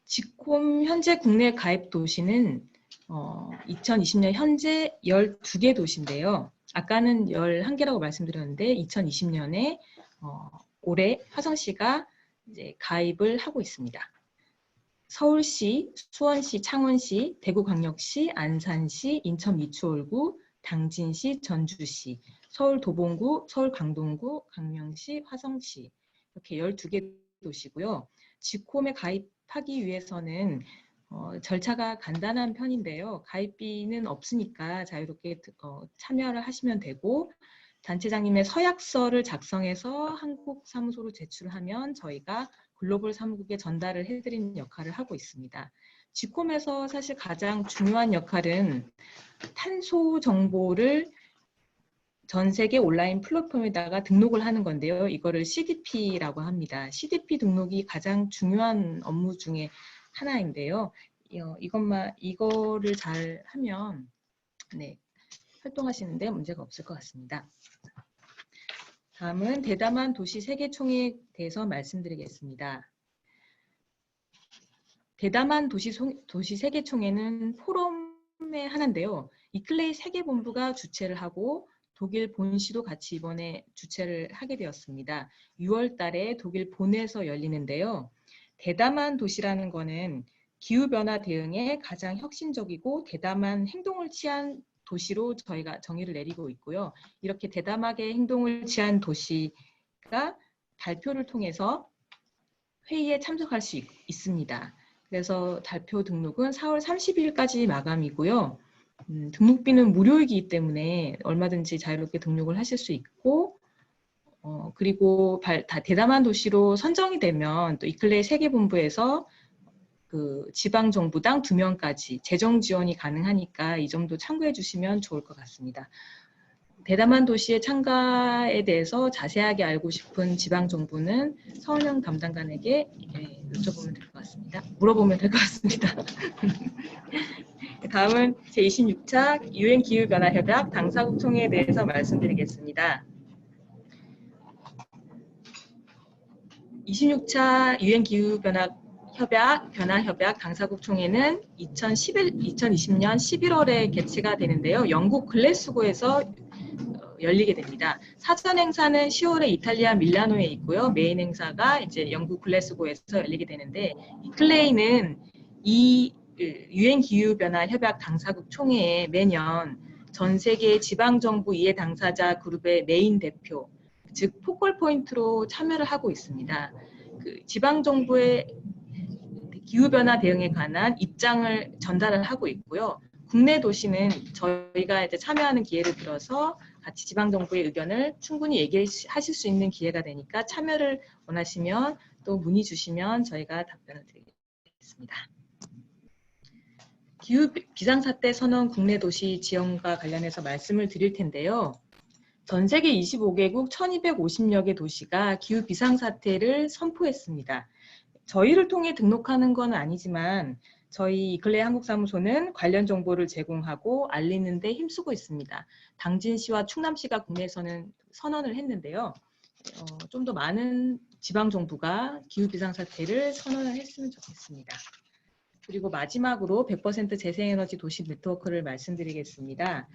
[SPEAKER 1] 지콤 현재 국내 가입 도시는 2020년 현재 12개 도시인데요. 아까는 11개라고 말씀드렸는데 2020년에 올해 화성시가 이제 가입을 하고 있습니다. 서울시, 수원시, 창원시, 대구광역시, 안산시, 인천 미추홀구, 당진시, 전주시, 서울 도봉구, 서울 강동구, 강명시, 화성시 이렇게 12개 도시고요. 지콤에 가입하기 위해서는 절차가 간단한 편인데요. 가입비는 없으니까 자유롭게 참여를 하시면 되고 단체장님의 서약서를 작성해서 한국 사무소로 제출하면 저희가 글로벌 사무국에 전달을 해드리는 역할을 하고 있습니다. 지콤에서 사실 가장 중요한 역할은 탄소 정보를 전 세계 온라인 플랫폼에다가 등록을 하는 건데요. 이거를 CDP라고 합니다. CDP 등록이 가장 중요한 업무 중에 하나인데요. 이거를 잘 하면 네, 활동하시는데 문제가 없을 것 같습니다. 다음은 대담한 도시 세계총회에 대해서 말씀드리겠습니다. 대담한 도시 세계총회는 포럼의 하나인데요. 이클레이 세계본부가 주최를 하고 독일 본시도 같이 이번에 주최를 하게 되었습니다. 6월 달에 독일 본에서 열리는데요. 대담한 도시라는 거는 기후변화 대응에 가장 혁신적이고 대담한 행동을 취한 도시로 저희가 정의를 내리고 있고요. 이렇게 대담하게 행동을 취한 도시가 발표를 통해서 회의에 참석할 수 있습니다. 그래서 발표 등록은 4월 30일까지 마감이고요. 등록비는 무료이기 때문에 얼마든지 자유롭게 등록을 하실 수 있고 그리고 대담한 도시로 선정이 되면 또 이클레이 세계본부에서 그 지방정부당 2명까지 재정 지원이 가능하니까 이 점도 참고해 주시면 좋을 것 같습니다. 대담한 도시의 참가에 대해서 자세하게 알고 싶은 지방정부는 서은영 담당관에게 여쭤보면 될 것 같습니다. 물어보면 될 것 같습니다. 다음은 제26차 유엔기후변화협약 당사국 총회에 대해서 말씀드리겠습니다. 26차 유엔기후변화협약 당사국 총회는 2020년 11월에 개최가 되는데요. 영국 글래스고에서 열리게 됩니다. 사전 행사는 10월에 이탈리아 밀라노에 있고요. 메인 행사가 이제 영국 글래스고에서 열리게 되는데 이클레이는 이 유엔 기후 변화 협약 당사국 총회에 매년 전 세계 지방 정부 이해 당사자 그룹의 메인 대표, 즉 포컬 포인트로 참여를 하고 있습니다. 그 지방 정부의 기후 변화 대응에 관한 입장을 전달을 하고 있고요. 국내 도시는 저희가 이제 참여하는 기회를 들어서 같이 지방정부의 의견을 충분히 얘기하실 수 있는 기회가 되니까 참여를 원하시면 또 문의 주시면 저희가 답변을 드리겠습니다. 기후 비상사태 선언 국내 도시 지원과 관련해서 말씀을 드릴 텐데요. 전 세계 25개국 1250여 개 도시가 기후 비상사태를 선포했습니다. 저희를 통해 등록하는 건 아니지만 저희 이클레이 한국사무소는 관련 정보를 제공하고 알리는 데 힘쓰고 있습니다. 당진시와 충남시가 국내에서는 선언을 했는데요. 좀 더 많은 지방정부가 기후비상사태를 선언을 했으면 좋겠습니다. 그리고 마지막으로 100% 재생에너지 도시 네트워크를 말씀드리겠습니다.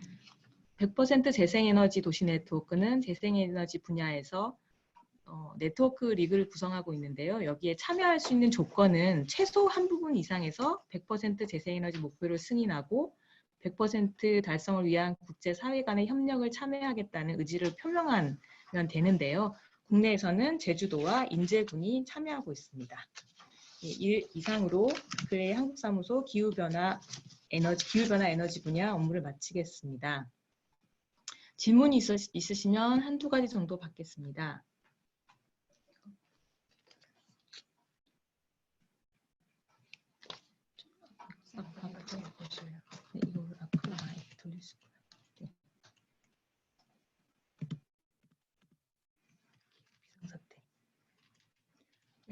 [SPEAKER 1] 100% 재생에너지 도시 네트워크는 재생에너지 분야에서 네트워크 리그를 구성하고 있는데요. 여기에 참여할 수 있는 조건은 최소 한 부분 이상에서 100% 재생에너지 목표를 승인하고 100% 달성을 위한 국제사회 간의 협력을 참여하겠다는 의지를 표명하면 되는데요. 국내에서는 제주도와 인제군이 참여하고 있습니다. 이상으로 이클레이 한국사무소 기후변화 에너지 분야 업무를 마치겠습니다. 질문이 있으시면 한두 가지 정도 받겠습니다. 네, 이거 앞으로 많이 돌릴 수 있고요.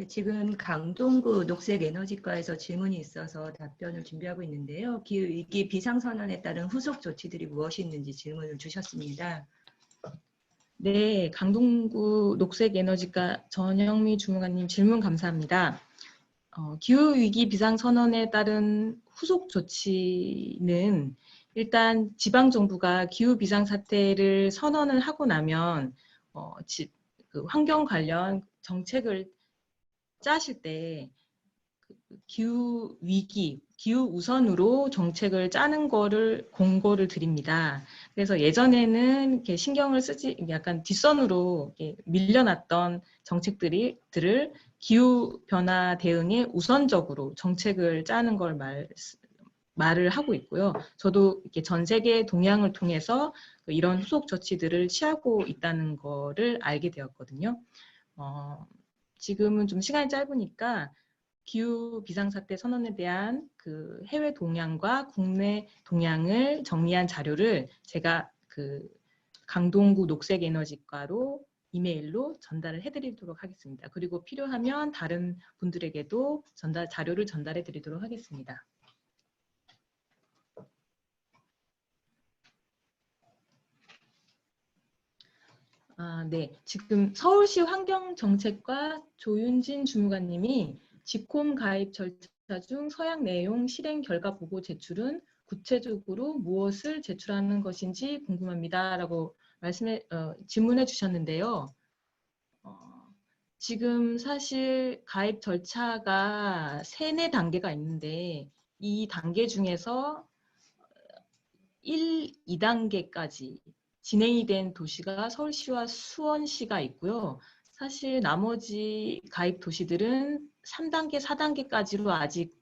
[SPEAKER 1] 지금 강동구 녹색에너지과에서 질문이 있어서 답변을 준비하고 있는데요. 기후위기 비상선언에 따른 후속 조치들이 무엇이 있는지 질문을 주셨습니다.
[SPEAKER 5] 네, 강동구 녹색에너지과 전영미 주무관님 질문 감사합니다. 기후위기 비상선언에 따른 후속 조치는 일단 지방정부가 기후비상사태를 선언을 하고 나면 그 환경 관련 정책을 짜실 때 기후위기, 기후우선으로 정책을 짜는 거를 공고를 드립니다. 그래서 예전에는 이렇게 신경을 쓰지, 약간 뒷선으로 밀려났던 정책들을 기후변화 대응에 우선적으로 정책을 짜는 걸 말을 하고 있고요. 저도 이렇게 전 세계 동향을 통해서 이런 후속 조치들을 취하고 있다는 거를 알게 되었거든요. 지금은 좀 시간이 짧으니까 기후 비상사태 선언에 대한 그 해외 동향과 국내 동향을 정리한 자료를 제가 그 강동구 녹색에너지과로 이메일로 전달을 해드리도록 하겠습니다. 그리고 필요하면 다른 분들에게도 자료를 전달해 드리도록 하겠습니다. 네. 지금 서울시 환경정책과 조윤진 주무관님이 직홈 가입 절차 중 서약 내용 실행 결과 보고 제출은 구체적으로 무엇을 제출하는 것인지 궁금합니다라고 질문해 주셨는데요. 지금 사실 가입 절차가 3-4단계가 있는데 이 단계 중에서 1, 2단계까지 진행이 된 도시가 서울시와 수원시가 있고요. 사실 나머지 가입 도시들은 3단계, 4단계까지로 아직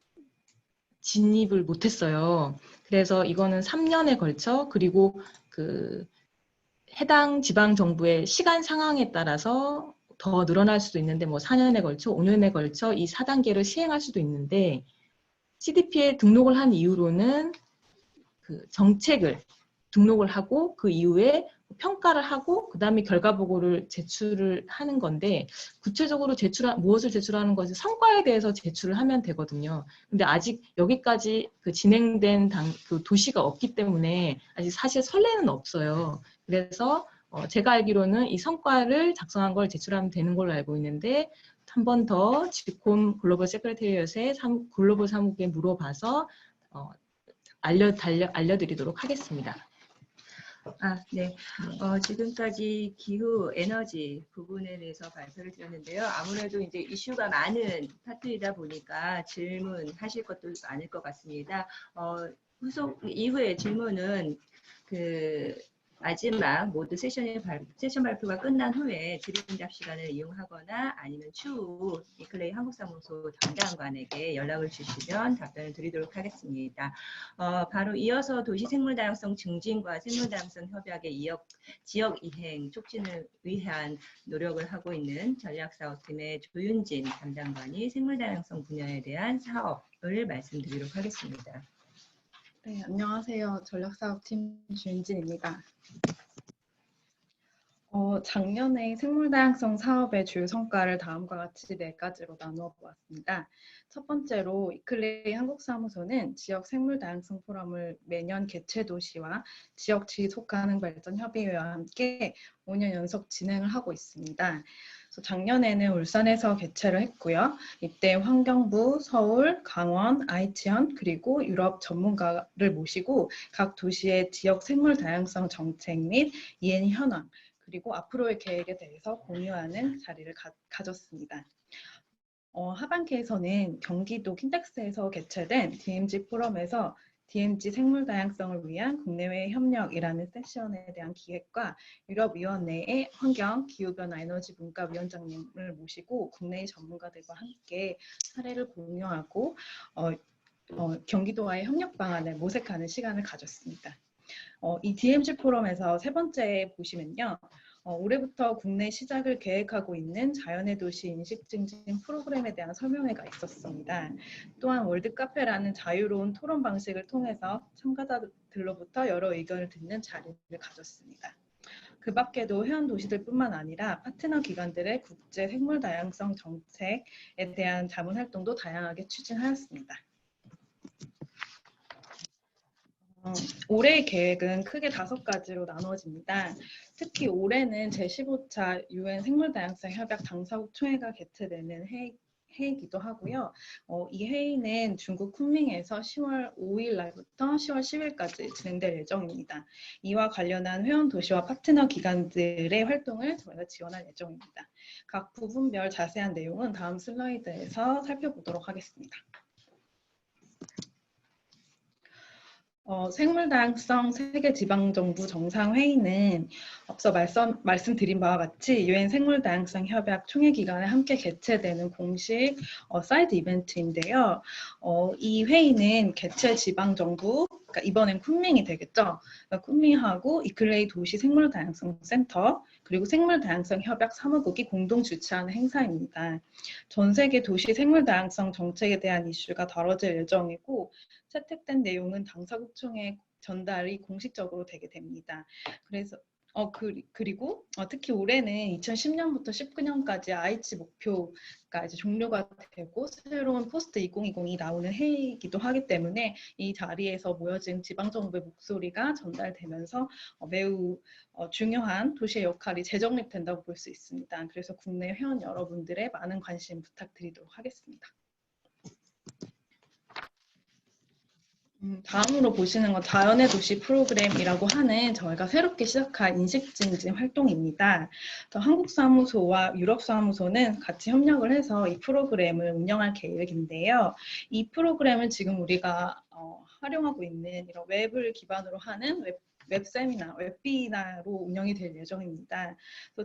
[SPEAKER 5] 진입을 못했어요. 그래서 이거는 3년에 걸쳐 그리고 그 해당 지방 정부의 시간 상황에 따라서 더 늘어날 수도 있는데 뭐 4년에 걸쳐, 5년에 걸쳐 이 4단계를 시행할 수도 있는데 CDP에 등록을 한 이후로는 그 정책을 등록을 하고 그 이후에 평가를 하고 그 다음에 결과 보고를 제출을 하는 건데 구체적으로 무엇을 제출하는 것이 성과에 대해서 제출을 하면 되거든요. 근데 아직 여기까지 그 진행된 그 도시가 없기 때문에 아직 사실 선례는 없어요. 그래서 제가 알기로는 이 성과를 작성한 걸 제출하면 되는 걸로 알고 있는데 한 번 더 지콤 글로벌 세크레터리엇의 글로벌 사무국에 물어봐서 알려드리도록 하겠습니다.
[SPEAKER 1] 네. 지금까지 기후 에너지 부분에 대해서 발표를 드렸는데요. 아무래도 이제 이슈가 많은 파트이다 보니까 질문하실 것도 많을 것 같습니다. 후속 이후에 질문은 마지막 모두 세션 발표가 끝난 후에 질의응답 시간을 이용하거나 아니면 추후 이클레이 한국사무소 담당관에게 연락을 주시면 답변을 드리도록 하겠습니다. 바로 이어서 도시생물다양성 증진과 생물다양성 협약의 지역 이행 촉진을 위한 노력을 하고 있는 전략사업팀의 조윤진 담당관이 생물다양성 분야에 대한 사업을 말씀드리도록 하겠습니다.
[SPEAKER 6] 네, 안녕하세요. 전략사업팀 조윤진입니다. 작년에 생물다양성 사업의 주요 성과를 다음과 같이 4가지로 나누어 보았습니다. 첫 번째로 이클레이 한국사무소는 지역 생물다양성 포럼을 매년 개최 도시와 지역 지속가능 발전 협의회와 함께 5년 연속 진행을 하고 있습니다. 작년에는 울산에서 개최를 했고요. 이때 환경부, 서울, 강원, 아이치현 그리고 유럽 전문가를 모시고 각 도시의 지역 생물 다양성 정책 및 이행 현황 그리고 앞으로의 계획에 대해서 공유하는 자리를 가졌습니다. 하반기에서는 경기도 킨텍스에서 개최된 DMZ 포럼에서 DMZ 생물 다양성을 위한 국내외 협력이라는 세션에 대한 기획과 유럽위원회의 환경, 기후변화, 에너지 문과 위원장님을 모시고 국내의 전문가들과 함께 사례를 공유하고 경기도와의 협력 방안을 모색하는 시간을 가졌습니다. 이 DMZ 포럼에서 3번째 보시면요. 올해부터 국내 시작을 계획하고 있는 자연의 도시 인식 증진 프로그램에 대한 설명회가 있었습니다. 또한 월드카페라는 자유로운 토론 방식을 통해서 참가자들로부터 여러 의견을 듣는 자리를 가졌습니다. 그 밖에도 회원 도시들뿐만 아니라 파트너 기관들의 국제 생물 다양성 정책에 대한 자문 활동도 다양하게 추진하였습니다. 올해의 계획은 크게 5가지로 나누어집니다. 특히 올해는 제15차 UN 생물다양성 협약 당사국 총회가 개최되는 해이기도 하고요. 이 회의는 중국 쿤밍에서 10월 5일 날부터 10월 10일까지 진행될 예정입니다. 이와 관련한 회원 도시와 파트너 기관들의 활동을 저희가 지원할 예정입니다. 각 부분별 자세한 내용은 다음 슬라이드에서 살펴보도록 하겠습니다. 생물다양성 세계지방정부 정상회의는 앞서 말씀드린 바와 같이 UN 생물다양성 협약 총회 기간에 함께 개최되는 공식 사이드 이벤트인데요. 이 회의는 개최 지방정부, 그러니까 이번엔 쿤밍이 되겠죠. 그러니까 쿤밍하고 이클레이 도시 생물다양성 센터 그리고 생물다양성 협약 사무국이 공동 주최하는 행사입니다. 전 세계 도시 생물다양성 정책에 대한 이슈가 다뤄질 예정이고 채택된 내용은 당사국 총회 전달이 공식적으로 되게 됩니다. 그래서 그리고 특히 올해는 2010년부터 19년까지 아이치 목표가 이제 종료가 되고 새로운 포스트 2020이 나오는 해이기도 하기 때문에 이 자리에서 모여진 지방정부의 목소리가 전달되면서 매우 중요한 도시의 역할이 재정립된다고 볼 수 있습니다. 그래서 국내 회원 여러분들의 많은 관심 부탁드리도록 하겠습니다. 다음으로 보시는 건 자연의 도시 프로그램이라고 하는 저희가 새롭게 시작한 인식증진 활동입니다. 한국 사무소와 유럽 사무소는 같이 협력을 해서 이 프로그램을 운영할 계획인데요. 이 프로그램은 지금 우리가 활용하고 있는 이런 웹을 기반으로 하는 웹세미나, 웹비나로 운영이 될 예정입니다.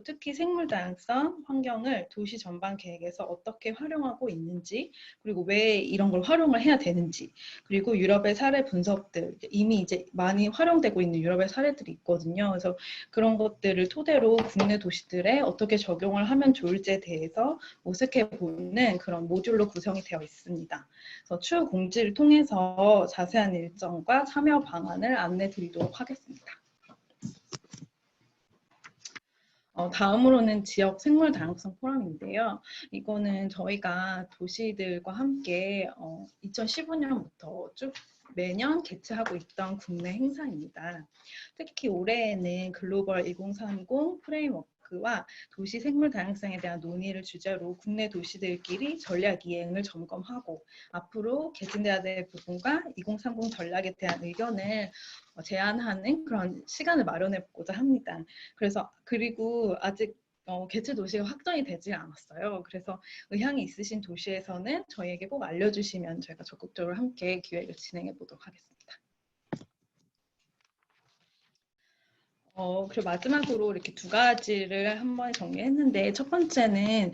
[SPEAKER 6] 특히 생물 다양성 환경을 도시 전반 계획에서 어떻게 활용하고 있는지, 그리고 왜 이런 걸 활용을 해야 되는지, 그리고 유럽의 사례 분석들, 이미 이제 많이 활용되고 있는 유럽의 사례들이 있거든요. 그래서 그런 것들을 토대로 국내 도시들에 어떻게 적용을 하면 좋을지에 대해서 모색해 보는 그런 모듈로 구성이 되어 있습니다. 그래서 추후 공지를 통해서 자세한 일정과 참여 방안을 안내 드리도록 하겠습니다. 다음으로는 지역 생물 다양성 포럼인데요. 이거는 저희가 도시들과 함께 2015년부터 쭉 매년 개최하고 있던 국내 행사입니다. 특히 올해에는 글로벌 2030 프레임워크와 도시 생물 다양성에 대한 논의를 주제로 국내 도시들끼리 전략 이행을 점검하고 앞으로 개진돼야 될 부분과 2030 전략에 대한 의견을 제안하는 그런 시간을 마련해 보고자 합니다. 그리고 아직 개최 도시가 확정이 되지 않았어요. 그래서 의향이 있으신 도시에서는 저희에게 꼭 알려주시면 저희가 적극적으로 함께 기획을 진행해 보도록 하겠습니다. 그리고 마지막으로 이렇게 2가지를 한번 정리했는데 첫 번째는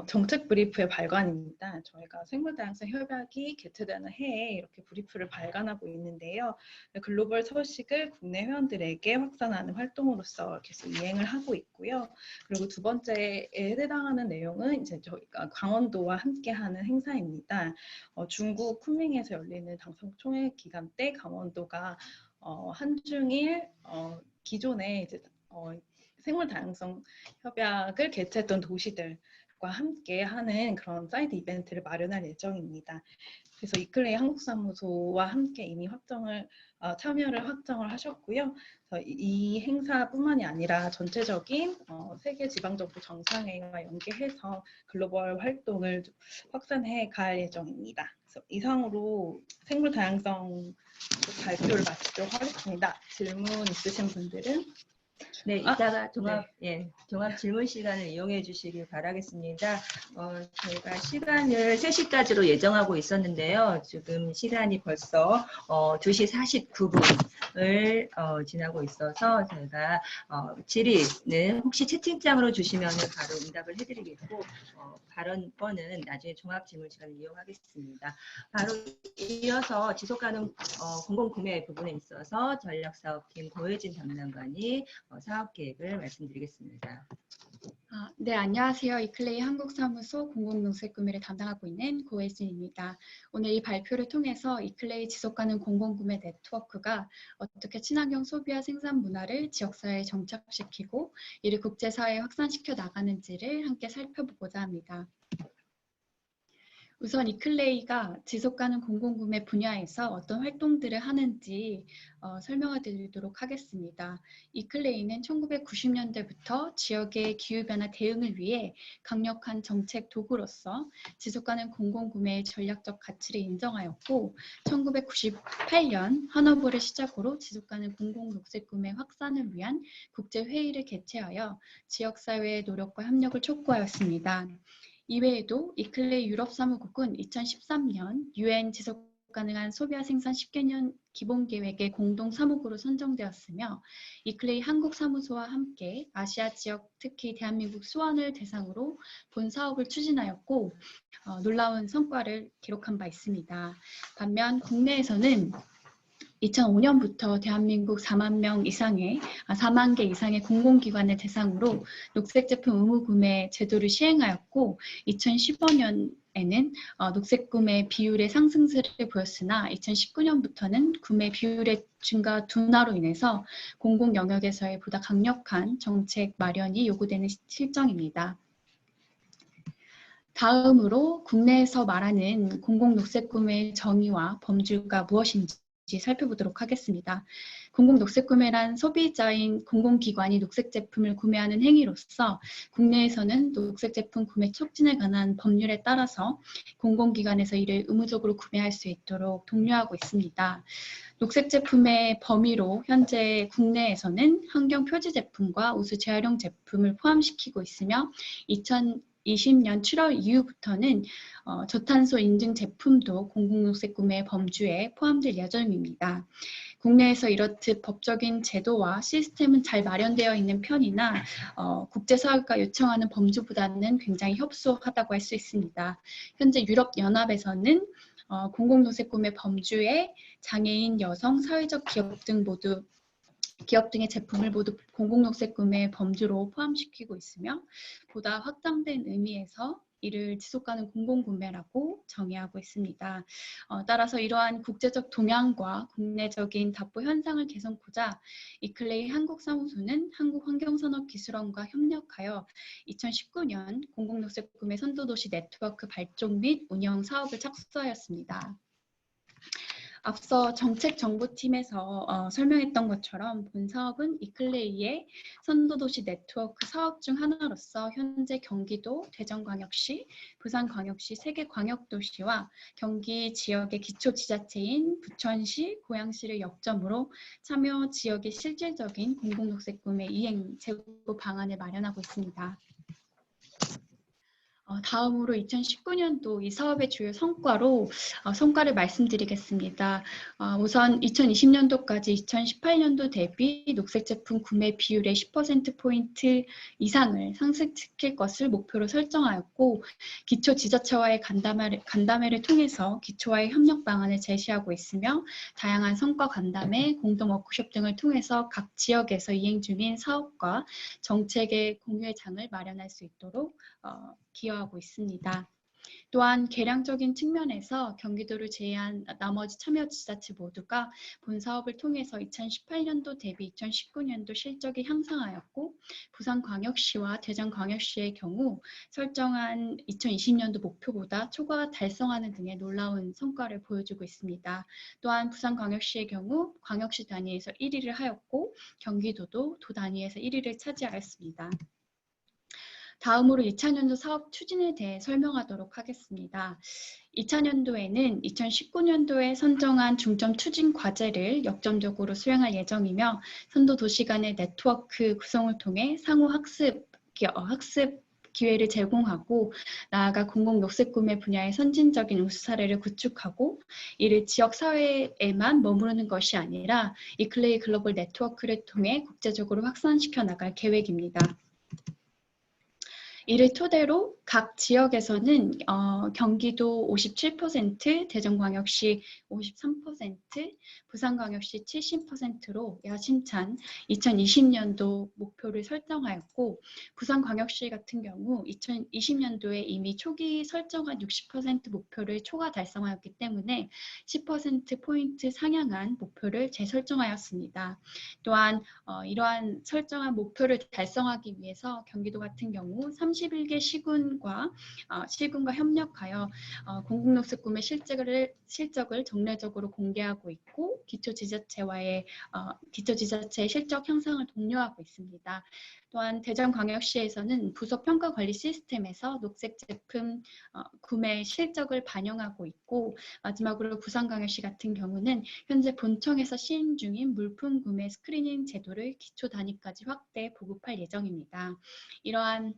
[SPEAKER 6] 정책 브리프의 발간입니다. 저희가 생물다양성 협약이 개최되는 해에 이렇게 브리프를 발간하고 있는데요. 글로벌 소식을 국내 회원들에게 확산하는 활동으로서 계속 이행을 하고 있고요. 그리고 2번째에 해당하는 내용은 이제 저희가 강원도와 함께하는 행사입니다. 중국 쿤밍에서 열리는 당사국 총회 기간 때 강원도가 한중일 기존에 이제 생물 다양성 협약을 개최했던 도시들과 함께 하는 그런 사이드 이벤트를 마련할 예정입니다. 그래서 이클레이 한국사무소와 함께 이미 참여를 확정을 하셨고요. 이 행사뿐만이 아니라 전체적인 세계 지방정부 정상회의와 연계해서 글로벌 활동을 확산해 갈 예정입니다. 그래서 이상으로 생물 다양성 발표를 마치도록 하겠습니다. 질문 있으신 분들은?
[SPEAKER 1] 네, 이따가 종합 질문 시간을 이용해 주시길 바라겠습니다. 저희가 시간을 3시까지로 예정하고 있었는데요. 지금 시간이 벌써 2시 49분을 지나고 있어서 저희가 질의는 혹시 채팅창으로 주시면 바로 응답을 해드리겠고 발언권은 나중에 종합 질문 시간을 이용하겠습니다. 바로 이어서 지속가능 공공구매 부분에 있어서 전략사업팀 고혜진 담당관이 사업 계획을 말씀드리겠습니다.
[SPEAKER 7] 네, 안녕하세요. 이클레이 한국사무소 공공농색구매를 담당하고 있는 고혜진입니다. 오늘 이 발표를 통해서 이클레이 지속가능 공공구매 네트워크가 어떻게 친환경 소비와 생산 문화를 지역사회에 정착시키고 이를 국제사회에 확산시켜 나가는지를 함께 살펴보고자 합니다. 우선 이클레이가 지속가능 공공구매 분야에서 어떤 활동들을 하는지 설명을 드리도록 하겠습니다. 이클레이는 1990년대부터 지역의 기후변화 대응을 위해 강력한 정책 도구로서 지속가능 공공구매의 전략적 가치를 인정하였고 1998년 하노버를 시작으로 지속가능 공공녹색구매 확산을 위한 국제회의를 개최하여 지역사회의 노력과 협력을 촉구하였습니다. 이외에도 이클레이 유럽사무국은 2013년 UN 지속가능한 소비와 생산 10개년 기본계획의 공동사무국으로 선정되었으며 이클레이 한국사무소와 함께 아시아 지역, 특히 대한민국 수원을 대상으로 본 사업을 추진하였고 놀라운 성과를 기록한 바 있습니다. 반면 국내에서는 2005년부터 대한민국 4만 개 이상의 공공기관을 대상으로 녹색 제품 의무 구매 제도를 시행하였고 2015년에는 녹색 구매 비율의 상승세를 보였으나 2019년부터는 구매 비율의 증가 둔화로 인해서 공공 영역에서의 보다 강력한 정책 마련이 요구되는 실정입니다. 다음으로 국내에서 말하는 공공 녹색 구매의 정의와 범주가 무엇인지 살펴보도록 하겠습니다. 공공 녹색 구매란 소비자인 공공기관이 녹색 제품을 구매하는 행위로서 국내에서는 녹색 제품 구매 촉진에 관한 법률에 따라서 공공기관에서 이를 의무적으로 구매할 수 있도록 독려하고 있습니다. 녹색 제품의 범위로 현재 국내에서는 환경 표지 제품과 우수 재활용 제품을 포함시키고 있으며 2020년 7월 이후부터는 저탄소 인증 제품도 공공녹색 구매 범주에 포함될 예정입니다. 국내에서 이렇듯 법적인 제도와 시스템은 잘 마련되어 있는 편이나 국제사회가 요청하는 범주보다는 굉장히 협소하다고 할 수 있습니다. 현재 유럽연합에서는 공공녹색 구매 범주에 장애인, 여성, 사회적 기업 등의 제품을 모두 공공녹색 구매 범주로 포함시키고 있으며 보다 확장된 의미에서 이를 지속가능 공공구매라고 정의하고 있습니다. 따라서 이러한 국제적 동향과 국내적인 답보 현상을 개선코자 이클레이 한국사무소는 한국환경산업기술원과 협력하여 2019년 공공녹색 구매 선도도시 네트워크 발족 및 운영 사업을 착수하였습니다. 앞서 정책정보팀에서 설명했던 것처럼 본 사업은 이클레이의 선도도시 네트워크 사업 중 하나로서 현재 경기도, 대전광역시, 부산광역시 3개 광역도시와 경기 지역의 기초지자체인 부천시, 고양시를 역점으로 참여 지역의 실질적인 공공녹색 구매 이행 제고 방안을 마련하고 있습니다. 다음으로 2019년도 이 사업의 주요 성과를 말씀드리겠습니다. 우선 2020년도까지 2018년도 대비 녹색 제품 구매 비율의 10%포인트 이상을 상승시킬 것을 목표로 설정하였고 기초지자체와의 간담회를 통해서 기초와의 협력 방안을 제시하고 있으며 다양한 성과 간담회, 공동 워크숍 등을 통해서 각 지역에서 이행 중인 사업과 정책의 공유의 장을 마련할 수 있도록 기여하고 있습니다. 또한 계량적인 측면에서 경기도를 제외한 나머지 참여 지자체 모두가 본 사업을 통해서 2018년도 대비 2019년도 실적이 향상하였고 부산광역시와 대전광역시의 경우 설정한 2020년도 목표보다 초과 달성하는 등의 놀라운 성과를 보여주고 있습니다. 또한 부산광역시의 경우 광역시 단위에서 1위를 하였고 경기도도 도 단위에서 1위를 차지하였습니다. 다음으로 2차년도 사업 추진에 대해 설명하도록 하겠습니다. 2차년도에는 2019년도에 선정한 중점 추진 과제를 역점적으로 수행할 예정이며 선도 도시 간의 네트워크 구성을 통해 상호 학습 기회를 제공하고 나아가 공공 녹색 구매 분야의 선진적인 우수 사례를 구축하고 이를 지역 사회에만 머무르는 것이 아니라 이클레이 글로벌 네트워크를 통해 국제적으로 확산시켜 나갈 계획입니다. 이를 토대로 각 지역에서는 경기도 57%, 대전광역시 53%, 부산광역시 70%로 야심찬 2020년도 목표를 설정하였고, 부산광역시 같은 경우 2020년도에 이미 초기 설정한 60% 목표를 초과 달성하였기 때문에 10%포인트 상향한 목표를 재설정하였습니다. 또한 이러한 설정한 목표를 달성하기 위해서 경기도 같은 경우 31개 시군과 협력하여 공공녹색구매 실적을 정례적으로 공개하고 있고, 기초지자체의 실적 향상을 독려하고 있습니다. 또한 대전광역시에서는 부서 평가 관리 시스템에서 녹색 제품 구매 실적을 반영하고 있고, 마지막으로 부산광역시 같은 경우는 현재 본청에서 시행 중인 물품 구매 스크리닝 제도를 기초 단위까지 확대 보급할 예정입니다. 이러한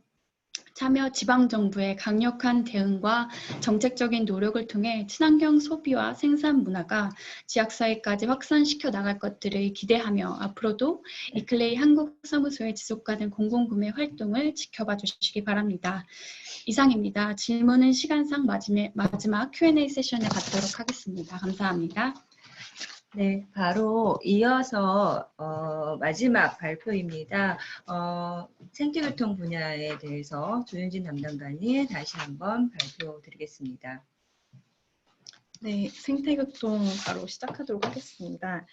[SPEAKER 7] 참여 지방정부의 강력한 대응과 정책적인 노력을 통해 친환경 소비와 생산 문화가 지역사회까지 확산시켜 나갈 것들을 기대하며, 앞으로도 이클레이 한국사무소의 지속가능 공공구매 활동을 지켜봐 주시기 바랍니다. 이상입니다. 질문은 시간상 마지막 Q&A 세션에 갖도록 하겠습니다. 감사합니다.
[SPEAKER 1] 네, 바로 이어서 마지막 발표입니다. 생태교통 분야에 대해서 조윤진 담당관이 다시 한번 발표 드리겠습니다.
[SPEAKER 6] 네, 생태교통 바로 시작하도록 하겠습니다.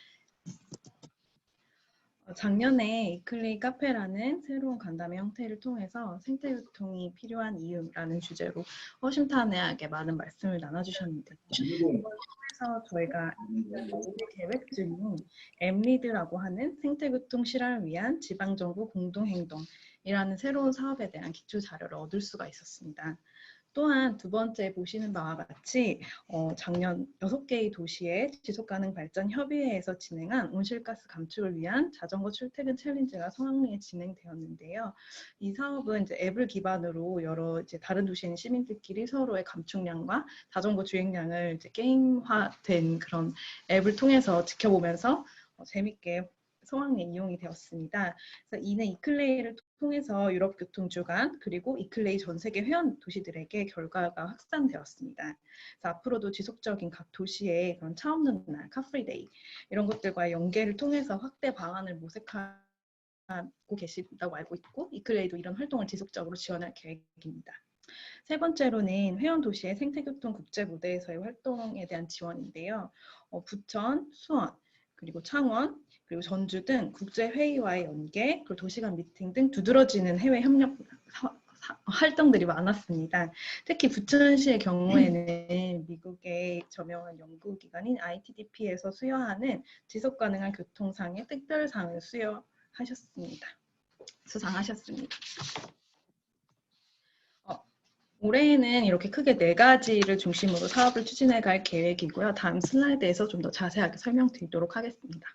[SPEAKER 6] 작년에 이클레이 카페라는 새로운 간담회 형태를 통해서 생태교통이 필요한 이유라는 주제로 허심탄회하게 많은 말씀을 나눠주셨는데, 그래서 저희가 계획 중인 엠리드라고 하는 생태교통 실현을 위한 지방정부 공동행동이라는 새로운 사업에 대한 기초 자료를 얻을 수가 있었습니다. 또한 두 번째 보시는 바와 같이 작년 6개의 도시의 지속가능 발전 협의회에서 진행한 온실가스 감축을 위한 자전거 출퇴근 챌린지가 성황리에 진행되었는데요. 이 사업은 이제 앱을 기반으로 여러 다른 도시에 있는 시민들끼리 서로의 감축량과 자전거 주행량을 게임화된 그런 앱을 통해서 지켜보면서 재밌게 성황리에 이용이 되었습니다. 그래서 이는 이클레이를 통해서 유럽 교통 주간 그리고 이클레이 전 세계 회원 도시들에게 결과가 확산되었습니다. 그래서 앞으로도 지속적인 각 도시의 그런 차 없는 날, 카프리데이 이런 것들과의 연계를 통해서 확대 방안을 모색하고 계신다고 알고 있고, 이클레이도 이런 활동을 지속적으로 지원할 계획입니다. 세 번째로는 회원 도시의 생태교통 국제 무대에서의 활동에 대한 지원인데요. 부천, 수원, 그리고 창원, 그리고 전주 등 국제회의와의 연계, 그리고 도시간 미팅 등 두드러지는 해외 협력 활동들이 많았습니다. 특히 부천시의 경우에는 미국의 저명한 연구기관인 ITDP에서 수여하는 지속가능한 교통상의 특별상을 수상하셨습니다. 올해에는 이렇게 크게 4가지를 중심으로 사업을 추진해 갈 계획이고요. 다음 슬라이드에서 좀 더 자세하게 설명드리도록 하겠습니다.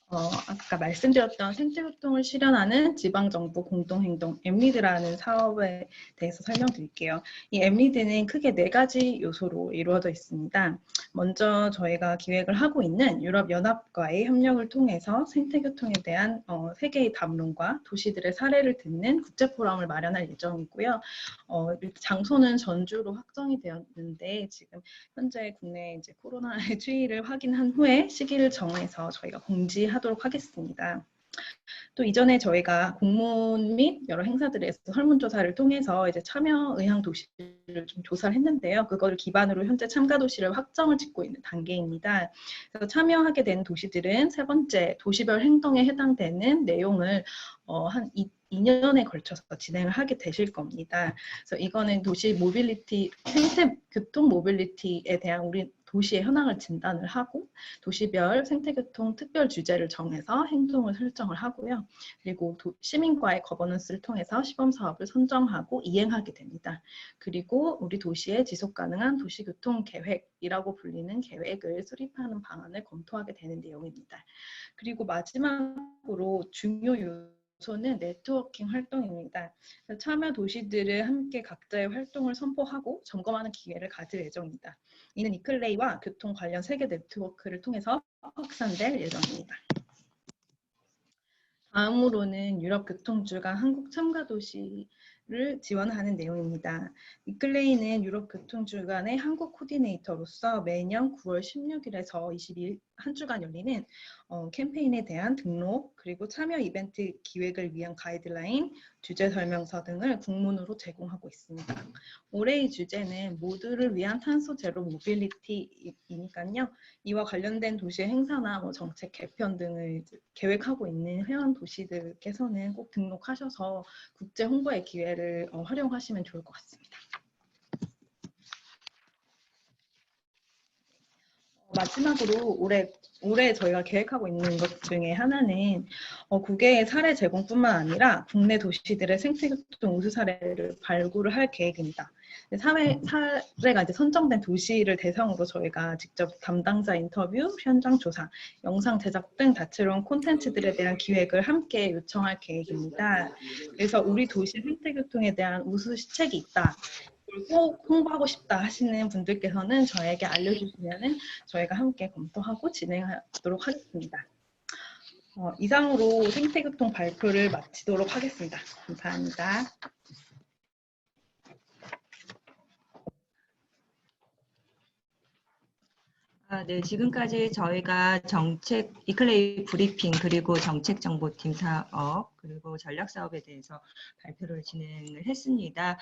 [SPEAKER 6] 아까 말씀드렸던 생태교통을 실현하는 지방정부 공동행동 엠리드라는 사업에 대해서 설명드릴게요. 이 엠리드는 크게 4가지 요소로 이루어져 있습니다. 먼저 저희가 기획을 하고 있는 유럽연합과의 협력을 통해서 생태교통에 대한 세계의 담론과 도시들의 사례를 듣는 국제포럼을 마련할 예정이고요. 장소는 전주로 확정이 되었는데, 지금 현재 국내 코로나의 추이를 확인한 후에 시기를 정해서 저희가 공지하도록 하겠습니다. 또 이전에 저희가 공문 및 여러 행사들에서 설문조사를 통해서 참여 의향 도시를 좀 조사를 했는데요. 그거를 기반으로 현재 참가 도시를 확정을 짓고 있는 단계입니다. 그래서 참여하게 된 도시들은 세 번째 도시별 행동에 해당되는 내용을 한 2년에 걸쳐서 진행을 하게 되실 겁니다. 그래서 이거는 도시 모빌리티, 생태교통 모빌리티에 대한 우리 도시의 현황을 진단을 하고 도시별 생태교통 특별 주제를 정해서 행동을 설정을 하고요. 그리고 시민과의 거버넌스를 통해서 시범사업을 선정하고 이행하게 됩니다. 그리고 우리 도시의 지속가능한 도시교통계획이라고 불리는 계획을 수립하는 방안을 검토하게 되는 내용입니다. 그리고 마지막으로 중요 요소는 네트워킹 활동입니다. 참여 도시들을 함께 각자의 활동을 선포하고 점검하는 기회를 가질 예정입니다. 이는 이클레이와 교통 관련 세계 네트워크를 통해서 확산될 예정입니다. 다음으로는 유럽 교통주간 한국 참가 도시를 지원하는 내용입니다. 이클레이는 유럽 교통주간의 한국 코디네이터로서 매년 9월 16일에서 22일 한 주간 열리는 캠페인에 대한 등록, 그리고 참여 이벤트 기획을 위한 가이드라인, 주제 설명서 등을 국문으로 제공하고 있습니다. 올해의 주제는 모두를 위한 탄소 제로 모빌리티이니까요. 이와 관련된 도시 행사나 정책 개편 등을 계획하고 있는 회원 도시들께서는 꼭 등록하셔서 국제 홍보의 기회를 활용하시면 좋을 것 같습니다. 마지막으로 올해 저희가 계획하고 있는 것 중에 하나는 국외의 사례 제공뿐만 아니라 국내 도시들의 생태교통 우수 사례를 발굴을 할 계획입니다. 사례가 이제 선정된 도시를 대상으로 저희가 직접 담당자 인터뷰, 현장 조사, 영상 제작 등 다채로운 콘텐츠들에 대한 기획을 함께 요청할 계획입니다. 그래서 우리 도시 생태교통에 대한 우수 시책이 있다, 꼭 홍보하고 싶다 하시는 분들께서는 저에게 알려주시면 저희가 함께 검토하고 진행하도록 하겠습니다. 이상으로 생태교통 발표를 마치도록 하겠습니다. 감사합니다.
[SPEAKER 1] 네, 지금까지 저희가 정책 이클레이 브리핑, 그리고 정책정보팀 사업, 그리고 전략사업에 대해서 발표를 진행을 했습니다.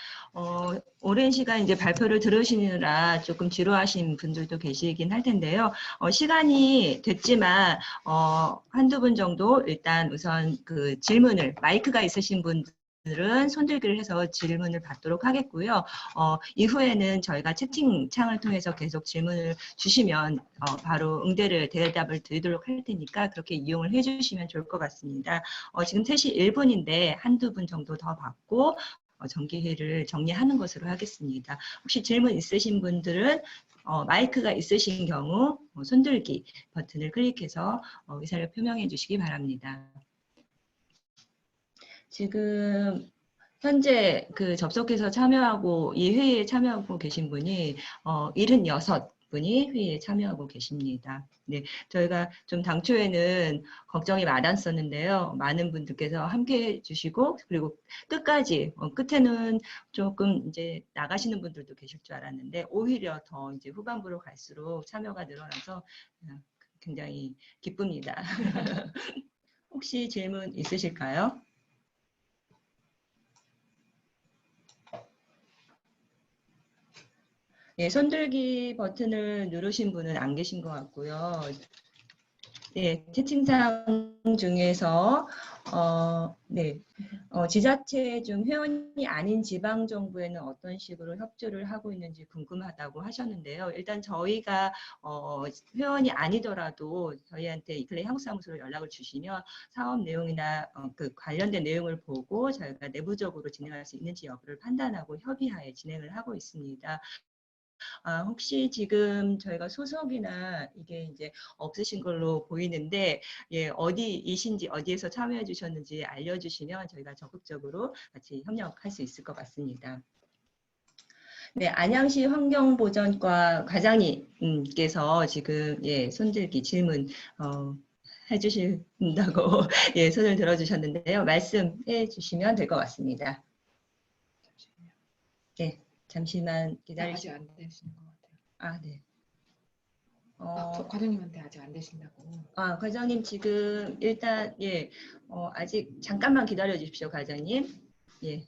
[SPEAKER 1] 오랜 시간 이제 발표를 들으시느라 조금 지루하신 분들도 계시긴 할 텐데요. 시간이 됐지만 한두 분 정도 일단 우선 그 질문을, 마이크가 있으신 분들은 손들기를 해서 질문을 받도록 하겠고요. 이후에는 저희가 채팅창을 통해서 계속 질문을 주시면 바로 대답을 드리도록 할 테니까 그렇게 이용을 해주시면 좋을 것 같습니다. 지금 3시 1분인데 한두 분 정도 더 받고 정기회를 정리하는 것으로 하겠습니다. 혹시 질문 있으신 분들은 마이크가 있으신 경우 손들기 버튼을 클릭해서 의사를 표명해 주시기 바랍니다. 지금 현재 그 접속해서 참여하고 이 회의에 참여하고 계신 분이 76분이 회의에 참여하고 계십니다. 네, 저희가 좀 당초에는 걱정이 많았었는데요. 많은 분들께서 함께 해주시고, 그리고 끝까지 끝에는 조금 이제 나가시는 분들도 계실 줄 알았는데 오히려 더 이제 후반부로 갈수록 참여가 늘어나서 굉장히 기쁩니다. 혹시 질문 있으실까요? 네, 손들기 버튼을 누르신 분은 안 계신 것 같고요. 네, 채팅창 중에서 지자체 중 회원이 아닌 지방정부에는 어떤 식으로 협조를 하고 있는지 궁금하다고 하셨는데요. 일단 저희가 회원이 아니더라도 저희한테 이클레이 한국사무소로 연락을 주시면 사업 내용이나 그 관련된 내용을 보고 저희가 내부적으로 진행할 수 있는지 여부를 판단하고 협의하에 진행을 하고 있습니다. 혹시 지금 저희가 소속이나 이게 이제 없으신 걸로 보이는데, 예, 어디이신지, 어디에서 참여해 주셨는지 알려주시면 저희가 적극적으로 같이 협력할 수 있을 것 같습니다. 네, 안양시 환경보전과 과장님께서 지금 손들기 질문 해주신다고 손을 들어주셨는데요. 말씀해 주시면 될 것 같습니다. 네. 잠시만 기다리시면.
[SPEAKER 4] 아직 안 되시는 것 같아요.
[SPEAKER 1] 아, 네.
[SPEAKER 4] 과장님한테 아직 안 되신다고.
[SPEAKER 1] 과장님 지금 일단 아직 잠깐만 기다려 주십시오, 과장님. 예.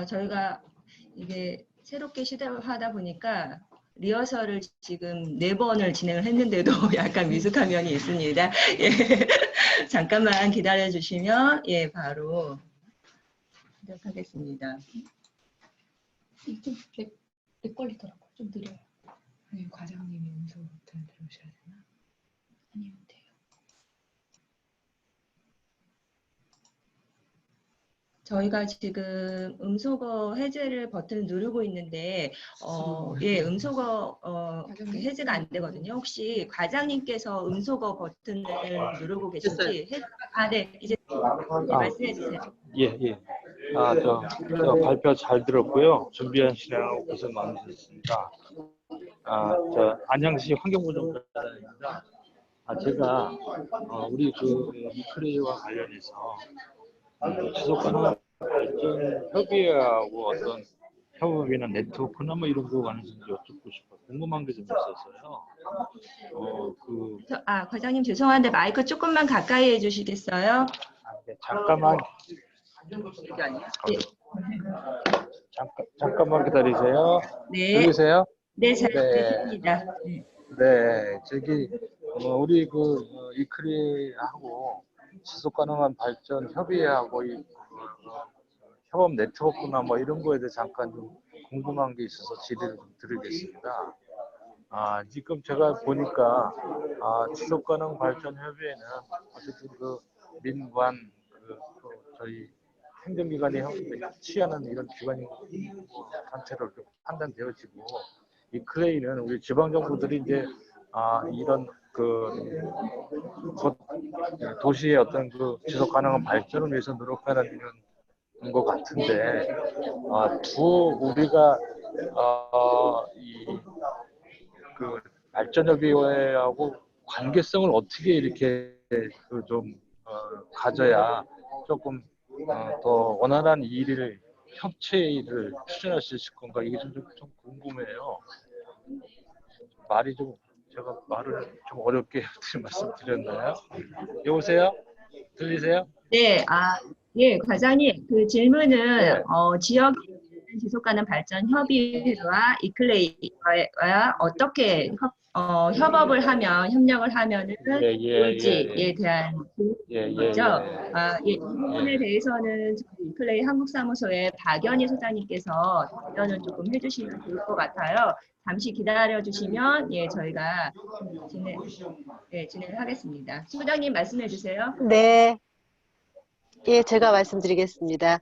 [SPEAKER 1] 저희가 이게 새롭게 시도하다 보니까 리허설을 지금 4번을 진행을 했는데도 약간 미숙한 면이 있습니다. 예. 잠깐만 기다려 주시면 바로 시작하겠습니다.
[SPEAKER 7] 좀 렉 걸리더라고요. 좀 느려요.
[SPEAKER 4] 아니, 과장님이 음성 버튼 들으셔야 되나?
[SPEAKER 7] 아니면 돼요.
[SPEAKER 1] 저희가 지금 음소거 해제를 버튼을 누르고 있는데 음소거 해제가 안 되거든요. 혹시 과장님께서 음소거 버튼을 누르고 계신지 네, 이제 말씀해 주세요.
[SPEAKER 8] 예. 저 발표 잘 들었고요. 준비한 시간하고 고생 많으셨습니다. 저 안양시 환경보전과장입니다. 제가 우리 그 이크레이와 관련해서 지속가능한 발전 협의회하고 어떤 협업이나 네트워크나 뭐 이런 거 관해서 여쭙고 싶어 궁금한 게 좀 있어서요.
[SPEAKER 1] 과장님 죄송한데 마이크 조금만 가까이 해주시겠어요?
[SPEAKER 8] 네, 잠깐만.
[SPEAKER 1] 네.
[SPEAKER 8] 잠깐만 기다리세요.
[SPEAKER 1] 네.
[SPEAKER 8] 들리세요?
[SPEAKER 1] 네, 잘
[SPEAKER 8] 네.
[SPEAKER 1] 들립니다.
[SPEAKER 8] 네, 저기 우리 그 이크레하고 지속가능한 발전 협의회하고 이 협업 네트워크나 뭐 이런 거에 대해 잠깐 좀 궁금한 게 있어서 질의를 좀 드리겠습니다. 지금 제가 보니까 지속가능 발전 협의회는 어쨌든 그 민관 저희 행정기관이 취하는 이런 기관이 단체로 이렇게 판단되어지고 이 클레이는 우리 지방정부들이 이제 이런 도시의 어떤 그 지속 가능한 발전을 위해서 노력하는 이런 것 같은데 우리가 그 발전협의회하고 관계성을 어떻게 이렇게 좀 가져야 조금 더 원활한 일을 협체를 추진할 수 있을 건가 이게 좀 궁금해요. 제가 말을 좀 어렵게 말씀드렸나요? 여보세요? 들리세요?
[SPEAKER 1] 네, 예, 과장님, 그 질문은
[SPEAKER 8] 네.
[SPEAKER 1] 지역 지속가능 발전 협의회와 이클레이와 어떻게 협업을 하면 협력을 하면은 좋을지에 대한 질문이죠. 이 부분에 대해서는 저희 이클레이 한국사무소의 박연희 소장님께서 답변을 조금 해주시면 좋을 것 같아요. 잠시 기다려 주시면 저희가 진행을 하겠습니다. 소장님 말씀해 주세요.
[SPEAKER 2] 네. 예, 제가 말씀드리겠습니다.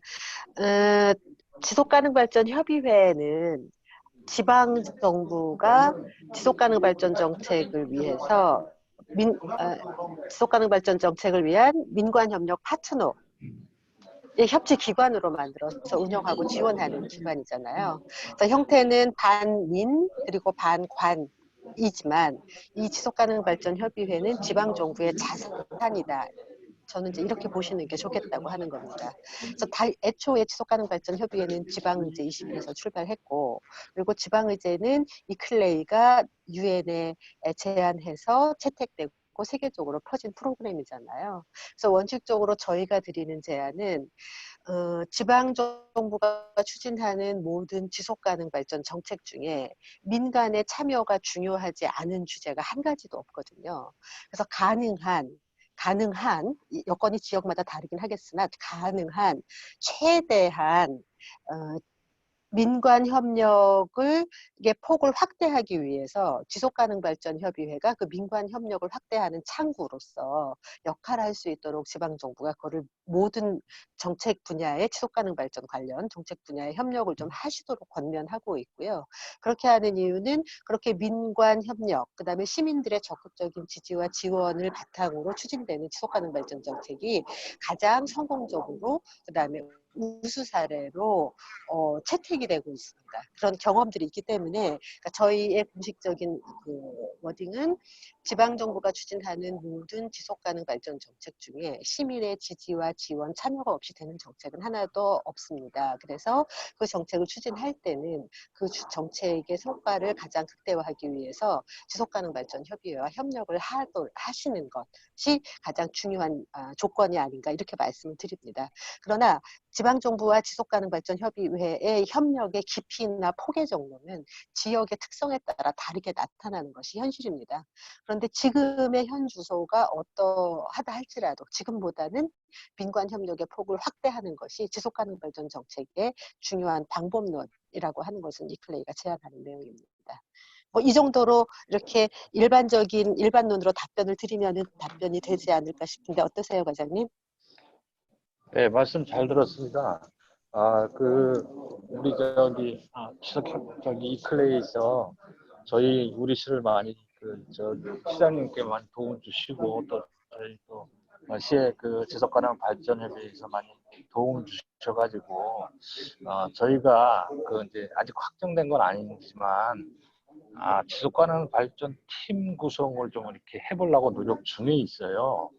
[SPEAKER 2] 지속가능발전협의회는 지방정부가 지속가능발전 정책을 위해서 지속가능발전 정책을 위한 민관협력 파트너 협치 기관으로 만들어서 운영하고 지원하는 기관이잖아요. 그래서 형태는 반민 그리고 반관이지만 이 지속가능발전협의회는 지방정부의 자산이다. 저는 이제 이렇게 보시는 게 좋겠다고 하는 겁니다. 그래서 애초에 지속가능발전협의회는 지방의제 20에서 출발했고, 그리고 지방의제는 이클레이가 유엔에 제안해서 채택되고 세계적으로 퍼진 프로그램이잖아요. 그래서 원칙적으로 저희가 드리는 제안은 지방정부가 추진하는 모든 지속가능발전 정책 중에 민간의 참여가 중요하지 않은 주제가 한 가지도 없거든요. 그래서 가능한 여건이 지역마다 다르긴 하겠으나 가능한 최대한 민관 협력을 폭을 확대하기 위해서 지속가능발전협의회가 그 민관 협력을 확대하는 창구로서 역할을 할 수 있도록 지방정부가 그거를 모든 정책 분야의 지속가능발전 관련 정책 분야의 협력을 좀 하시도록 권면하고 있고요. 그렇게 하는 이유는 그렇게 민관 협력, 그다음에 시민들의 적극적인 지지와 지원을 바탕으로 추진되는 지속가능발전 정책이 가장 성공적으로 그다음에 우수 사례로 채택이 되고 있습니다. 그런 경험들이 있기 때문에 그러니까 저희의 공식적인 워딩은 지방정부가 추진하는 모든 지속가능 발전 정책 중에 시민의 지지와 지원, 참여가 없이 되는 정책은 하나도 없습니다. 그래서 그 정책을 추진할 때는 그 정책의 성과를 가장 극대화하기 위해서 지속가능 발전 협의회와 협력을 하시는 것이 가장 중요한 조건이 아닌가 이렇게 말씀을 드립니다. 그러나 지방정부와 지속가능발전협의회의 협력의 깊이나 폭의 정도는 지역의 특성에 따라 다르게 나타나는 것이 현실입니다. 그런데 지금의 현 주소가 어떠하다 할지라도 지금보다는 민관협력의 폭을 확대하는 것이 지속가능발전 정책의 중요한 방법론이라고 하는 것은 이클레이가 제안하는 내용입니다. 이 정도로 이렇게 일반론으로 답변을 드리면 답변이 되지 않을까 싶은데 어떠세요, 과장님?
[SPEAKER 8] 네, 말씀 잘 들었습니다. 우리 이클레이에서 우리 시를 많이 시장님께 많이 도움 주시고 또 저희 또 시의 지속가능 발전협의회에서 많이 도움 주셔가지고 저희가 이제 아직 확정된 건 아니지만 지속 가능 발전 팀 구성을 좀 이렇게 해보려고 노력 중에 있어요.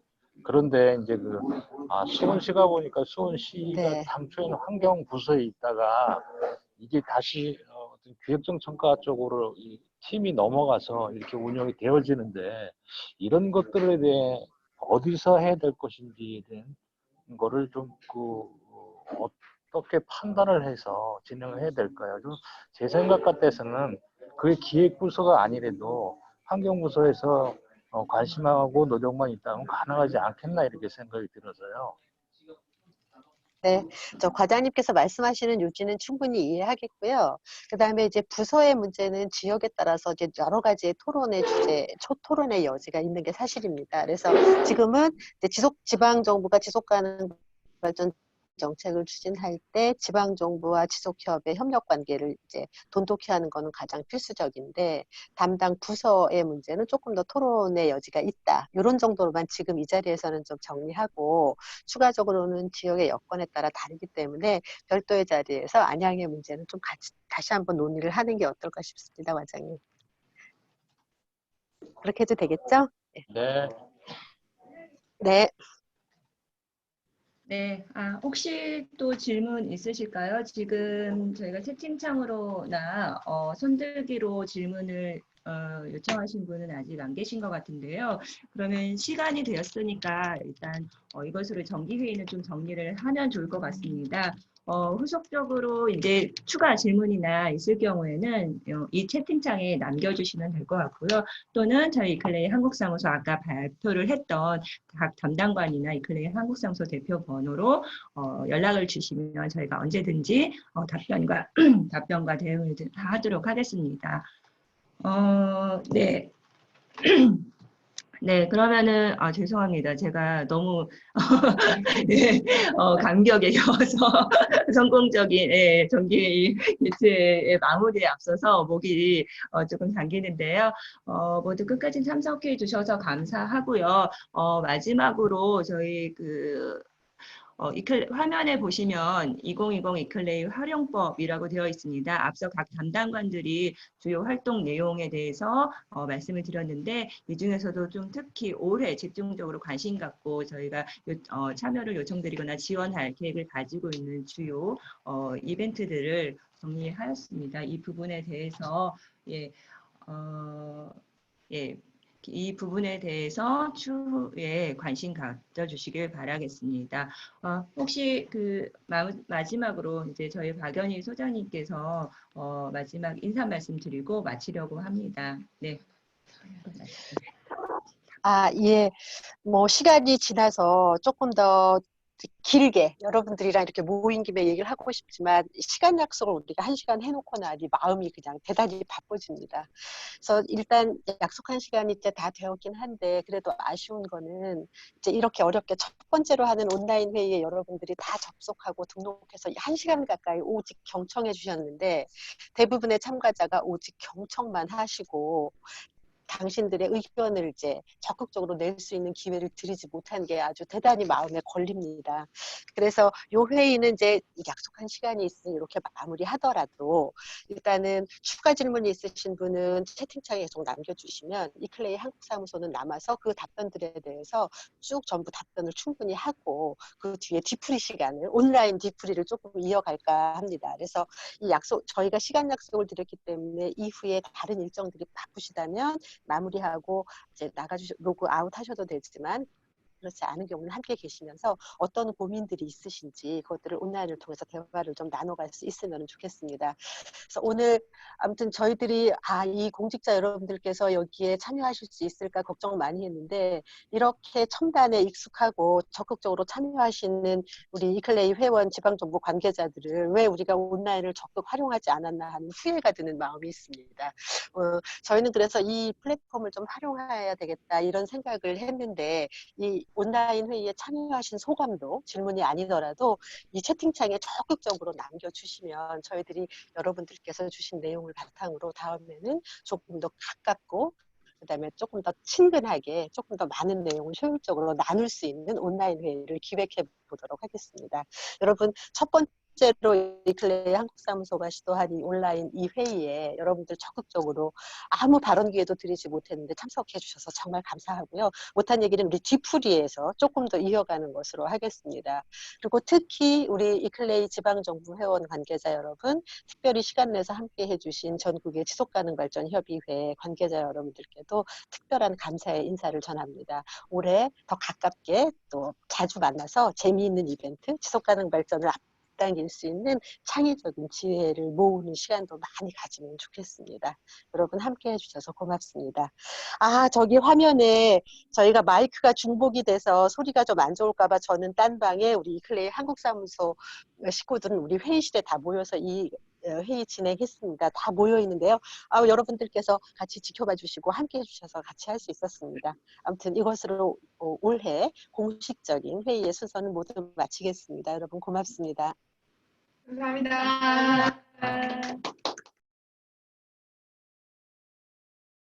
[SPEAKER 8] 그런데 이제 수원시가 보니까 수원시가
[SPEAKER 2] 네.
[SPEAKER 8] 당초에는 환경부서에 있다가 이게 다시 어떤 기획정책과 쪽으로 이 팀이 넘어가서 이렇게 운영이 되어지는데 이런 것들에 대해 어디서 해야 될 것인지에 대한 거를 좀 어떻게 판단을 해서 진행을 해야 될까요? 좀 제 생각 같아서는 그게 기획부서가 아니래도 환경부서에서 관심하고 노력만 있다면 가능하지 않겠나 이렇게 생각이 들어서요.
[SPEAKER 2] 네, 저 과장님께서 말씀하시는 요지는 충분히 이해하겠고요. 그 다음에 이제 부서의 문제는 지역에 따라서 이제 여러 가지의 토론의 주제, 토론의 여지가 있는 게 사실입니다. 그래서 지금은 이제 지방정부가 지속 가능 발전 정책을 추진할 때 지방정부와 지속협의 협력 관계를 이제 돈독히 하는 것은 가장 필수적인데 담당 부서의 문제는 조금 더 토론의 여지가 있다. 이런 정도로만 지금 이 자리에서는 좀 정리하고 추가적으로는 지역의 여건에 따라 다르기 때문에 별도의 자리에서 안양의 문제는 좀 다시 한번 논의를 하는 게 어떨까 싶습니다, 과장님. 그렇게 해도 되겠죠?
[SPEAKER 8] 네.
[SPEAKER 2] 네.
[SPEAKER 1] 네, 혹시 또 질문 있으실까요? 지금 저희가 채팅창으로나 손들기로 질문을 요청하신 분은 아직 안 계신 것 같은데요. 그러면 시간이 되었으니까 일단 이것으로 정기회의는 좀 정리를 하면 좋을 것 같습니다. 후속적으로 이제 추가 질문이나 있을 경우에는 이 채팅창에 남겨주시면 될 것 같고요. 또는 저희 이클레이 한국사무소 아까 발표를 했던 각 담당관이나 이클레이 한국사무소 대표 번호로 연락을 주시면 저희가 언제든지 답변과 대응을 하도록 하겠습니다. 네. 네, 그러면은 죄송합니다. 제가 너무 네, 감격에 겨워서 성공적인 정기 개최의 마무리에 앞서서 목이 조금 잠기는데요. 모두 끝까지 참석해 주셔서 감사하고요. 마지막으로 저희 화면에 보시면 2020 이클레이 활용법이라고 되어 있습니다. 앞서 각 담당관들이 주요 활동 내용에 대해서 말씀을 드렸는데 이 중에서도 좀 특히 올해 집중적으로 관심 갖고 저희가 참여를 요청드리거나 지원할 계획을 가지고 있는 주요 이벤트들을 정리하였습니다. 이 부분에 대해서 이 부분에 대해서 추후에 관심 가져주시길 바라겠습니다. 혹시 마지막으로 이제 저희 박연희 소장님께서 마지막 인사 말씀 드리고 마치려고 합니다. 네.
[SPEAKER 2] 예. 뭐 시간이 지나서 조금 더 길게 여러분들이랑 이렇게 모인 김에 얘기를 하고 싶지만 시간 약속을 우리가 1시간 해놓고 나니 마음이 그냥 대단히 바빠집니다. 그래서 일단 약속한 시간이 이제 다 되었긴 한데 그래도 아쉬운 거는 이제 이렇게 어렵게 첫 번째로 하는 온라인 회의에 여러분들이 다 접속하고 등록해서 1시간 가까이 오직 경청해 주셨는데 대부분의 참가자가 오직 경청만 하시고 당신들의 의견을 이제 적극적으로 낼 수 있는 기회를 드리지 못한 게 아주 대단히 마음에 걸립니다. 그래서 이 회의는 이제 약속한 시간이 있으니 이렇게 마무리하더라도 일단은 추가 질문이 있으신 분은 채팅창에 계속 남겨주시면 이클레이 한국사무소는 남아서 그 답변들에 대해서 쭉 전부 답변을 충분히 하고 그 뒤에 뒤풀이 시간을 온라인 뒤풀이를 조금 이어갈까 합니다. 그래서 이 저희가 시간 약속을 드렸기 때문에 이후에 다른 일정들이 바쁘시다면 마무리하고 이제 로그 아웃 하셔도 되지만 그렇지 않은 경우는 함께 계시면서 어떤 고민들이 있으신지 그것들을 온라인을 통해서 대화를 좀 나눠갈 수 있으면 좋겠습니다. 그래서 오늘 아무튼 저희들이 이 공직자 여러분들께서 여기에 참여하실 수 있을까 걱정 많이 했는데 이렇게 첨단에 익숙하고 적극적으로 참여하시는 우리 이클레이 회원 지방정부 관계자들을 왜 우리가 온라인을 적극 활용하지 않았나 하는 후회가 드는 마음이 있습니다. 저희는 그래서 이 플랫폼을 좀 활용해야 되겠다 이런 생각을 했는데 이 온라인 회의에 참여하신 소감도 질문이 아니더라도 이 채팅창에 적극적으로 남겨주시면 저희들이 여러분들께서 주신 내용을 바탕으로 다음에는 조금 더 가깝고 그다음에 조금 더 친근하게 조금 더 많은 내용을 효율적으로 나눌 수 있는 온라인 회의를 기획해 보도록 하겠습니다. 여러분 첫 번째 번째로 이클레이 한국사무소가 시도한 이 온라인 이 회의에 여러분들 적극적으로 아무 발언 기회도 드리지 못했는데 참석해 주셔서 정말 감사하고요. 못한 얘기는 우리 뒤풀이에서 조금 더 이어가는 것으로 하겠습니다. 그리고 특히 우리 이클레이 지방정부 회원 관계자 여러분, 특별히 시간 내서 함께 해주신 전국의 지속가능발전협의회 관계자 여러분들께도 특별한 감사의 인사를 전합니다. 올해 더 가깝게 또 자주 만나서 재미있는 이벤트, 지속가능발전을 앞당길 수 있는 창의적인 지혜를 모으는 시간도 많이 가지면 좋겠습니다. 여러분 함께 해주셔서 고맙습니다. 아, 저기 화면에 저희가 마이크가 중복이 돼서 소리가 좀 안 좋을까 봐 저는 딴 방에 우리 이클레이 한국사무소 식구들은 우리 회의실에 다 모여서 이 회의 진행했습니다. 다 모여 있는데요. 여러분들께서 같이 지켜봐 주시고 함께 해주셔서 같이 할 수 있었습니다. 아무튼 이것으로 올해 공식적인 회의의 순서는 모두 마치겠습니다. 여러분 고맙습니다.
[SPEAKER 4] 감사합니다.